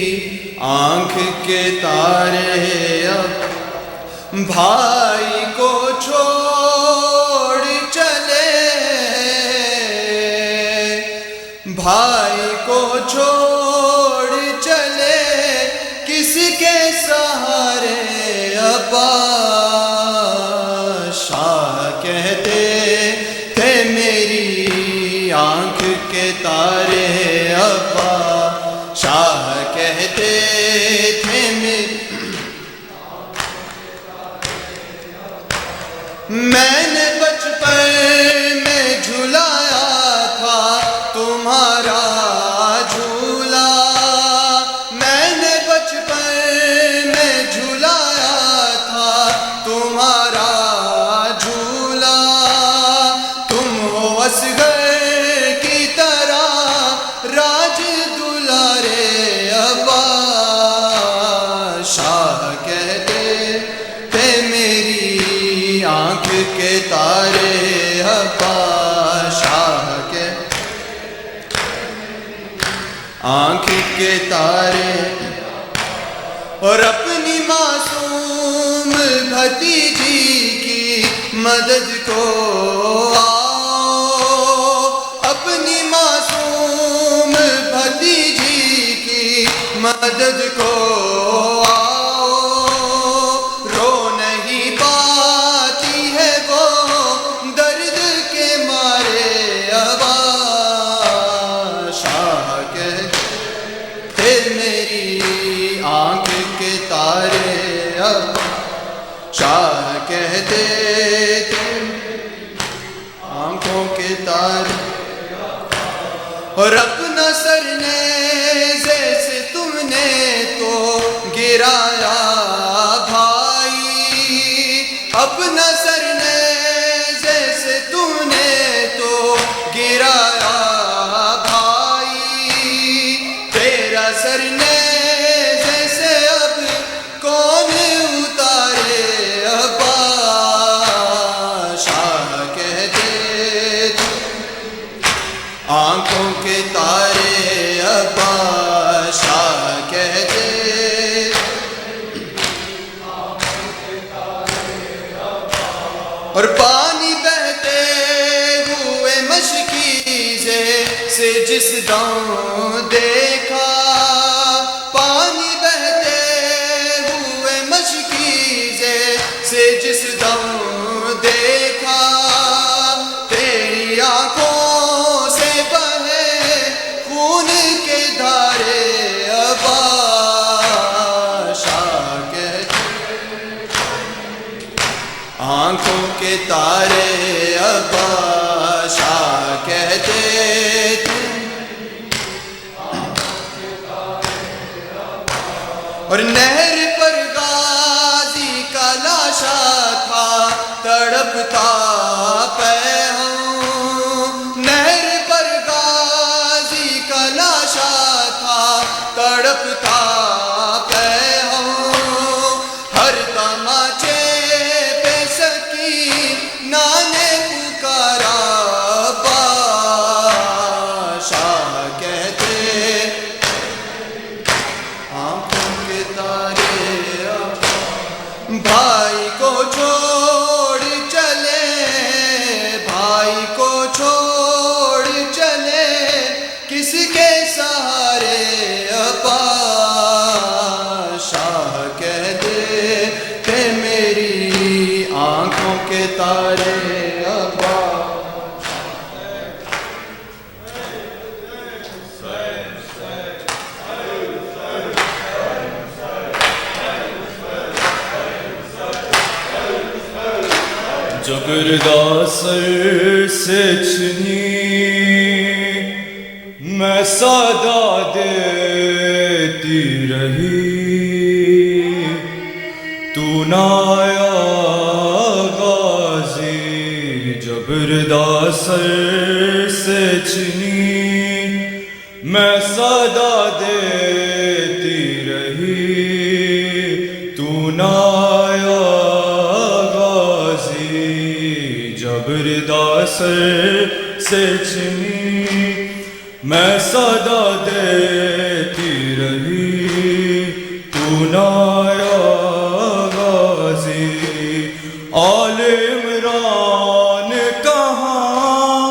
آنکھ کے تارے عباس. بھائی کو چھوڑ چلے, بھائی کو چھوڑ چلے, کس کے سہارے عباس. شاہ کہتے تھے میری آنکھ کے تارے عباس. شاہ کہتے تھے میری میں نے بچپن میں جھلایا تھا تمہارا جھولا. میں نے بچپن میں جھلایا تھا کے تارے اور اپنی معصوم بھتیجی کی مدد کو آؤ، اپنی معصوم بھتیجی کی مدد کو آؤ، رو نہیں پاتی ہے وہ درد کے مارے ابا شاہ کہتے میری آنکھ کے تارے ابا شاہ کہتے تھے آنکھوں کے تارے اور اپنا سر نیزے سے تم نے تو گرایا بھائی، اپنا سر نیزے سے تم نے تو گرایا بھائی، تیرا سر نیزے سے اب کون اتارے ابا شاہ کہتے تھے آنکھوں کے تارے ابا شاہ کہتے اور پانی بہتے ہوئے مشکیزے سے جس دم دیکھا، پانی بہتے ہوئے مشکیزے سے جس دم دیکھا، تیری آنکھوں سے بہے خون کے دھارے ابا شاہ کہتے آنکھوں کے تارے ابا شاہ کہتے تھے اور نہر پر غازی کا لاشا تھا تڑپتا پیہم، نہر پر غازی کا لاشا تھا تڑپتا پیہم، ہر تماچے پہ سکینہ نے پکارا ابا شاہ کہتے آنکھوں کے تارے ابا بھائی کو چھوڑ چلے، بھائی کو چھوڑ چلے کس کے سہارے ابا شاہ کہتے تھے میری آنکھوں کے تارے ابا جگردہ سر سے چنی میں سادہ دیتی رہی، تو نہ آیا غازی، جگردہ سر سے چنی میں سادہ دیتی رہی، تو نہ آیا جبردہ سر سے چنی میں صدا دیتی رہی، تو نہ آیا غازی، آل عمران کہاں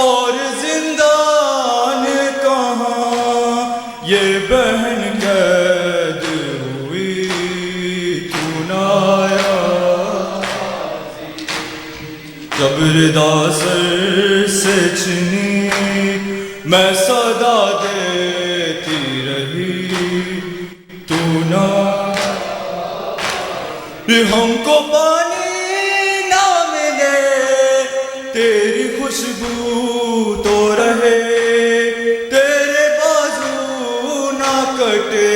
اور زندان کہاں، یہ بہن قید ہوئی، تو نہ آیا جبردہ سر سے چنی میں صدا دیتی رہی، تو نہ ہم کو پانی نہ ملے تیری خوشبو تو رہے، تیرے بازو نہ کٹے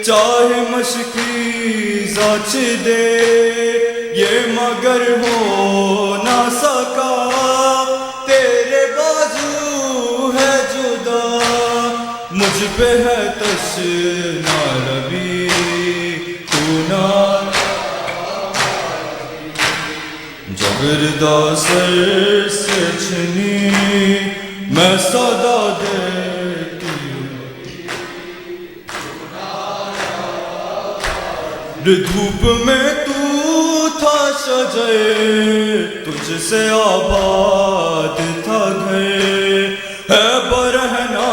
چاہے مشکی زچ دے، یہ مگر ہو نہ سکا تیرے بازو ہے جدا، مجھ پہ ہے تشنا لبی، تو نہ جگردہ سر سے چنی میں صدا دیتی دھوپ میں تو تھا شجر تجھ سے آباد تھا گھر ہے برہنا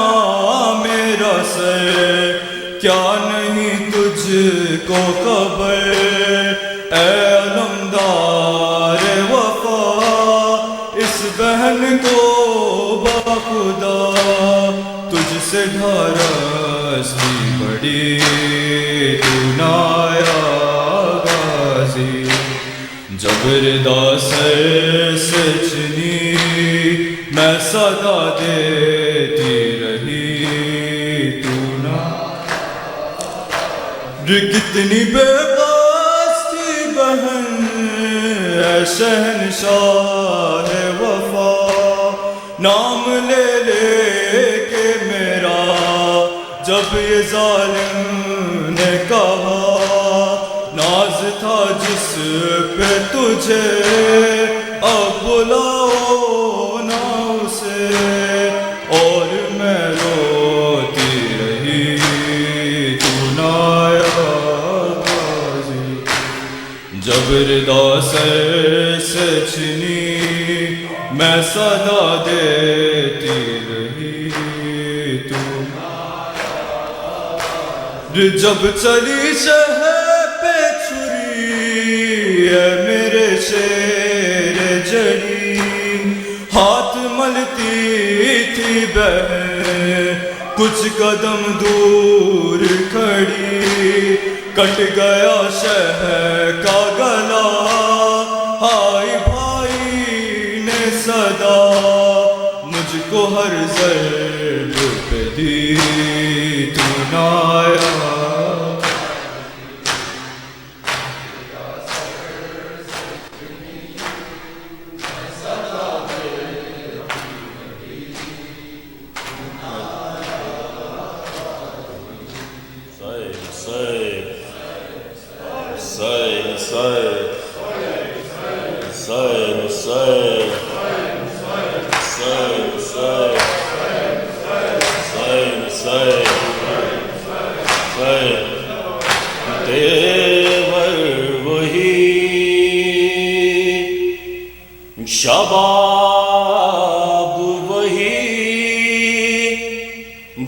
میرا سر کیا نہیں تجھ کو خبر اے علمدار وفا اس بہن کو باخدا تجھ سے ڈھارسی بڑی تو نایا غازی جبردہ سر سے چنی میں صدا دیتی رہی تو نہ کتنی بے باس تھی بہن اے شہنشاہ وفا نام لے لے کے میرا جب یہ ظالم نے کہا ناز تھا جس پہ تجھے اب بلاؤ نا اسے اور میں روتی رہی تو نایا غازی جبردہ سر سے چنی میں صدا دیتی رہی تو جب چلی شہر پہ چھری اے میرے شیر جڑی ہاتھ ملتی تھی بہن کچھ قدم دور کھڑی کٹ گیا شہر کا گلا ہائی بھائی نے صدا مجھ کو ہر ضرب پہ دی تو نایا شباب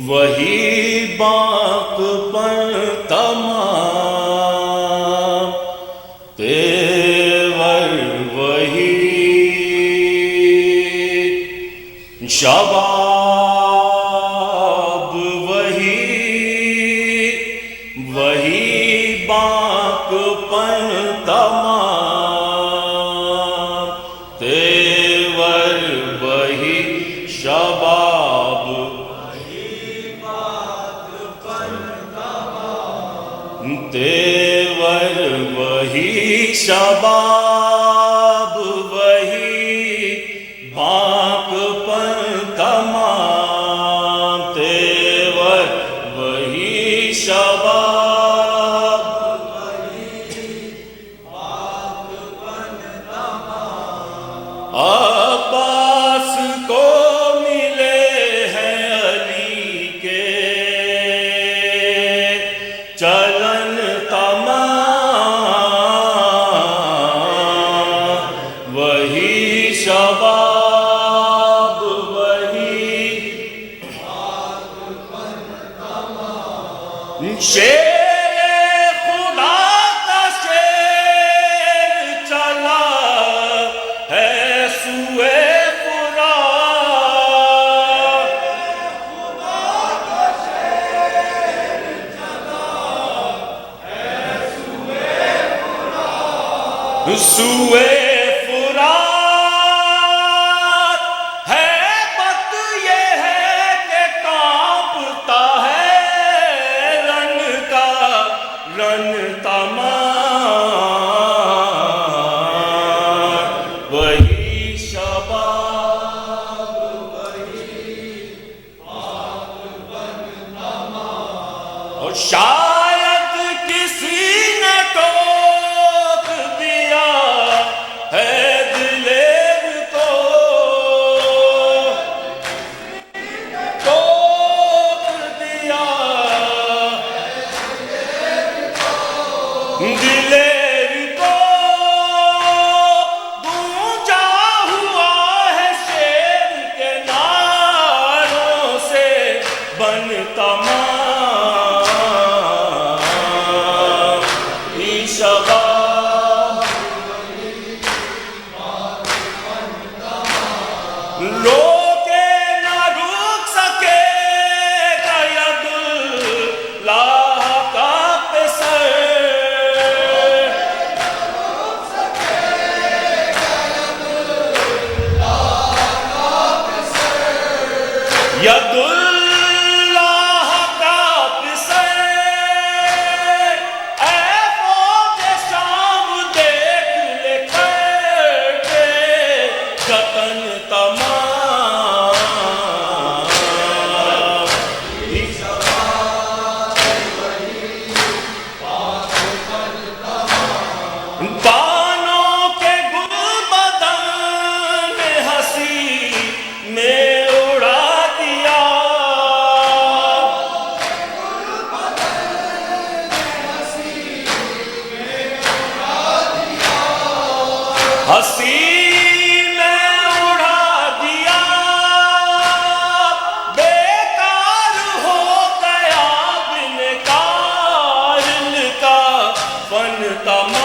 وہی باق پر تمام تیور وہی شباب وہی باق پر تمام تیور وہی شباب تیور وہی شباب وہی باق پر تمام تیور وہی شباب عباس کو ملے ہیں علی کے چلن تمام وہی شباب وہی شیر خدا کا شیر چلا ہے سوئے سوئے فرات ہے بات یہ ہے کہ کانپتا ہے رن تمام وہی شباب اور شاید کسی نے ٹوک دیا ہے دلیر کو ٹوک دیا دلیر کو گونجا ہوا ہے شیر کے نعروں سے بن تمام شباب روکے نہ روک سکے گا ید اللہ کا پسر ید اللہ کا پسر اے فوج شام دیکھ لے کر کے قطن تمام بانوں کے گل بدن ہنسی میں اڑا دیا ہنسی میں اڑا دیا بیکار ہو گیا بن کارل کا فن تمام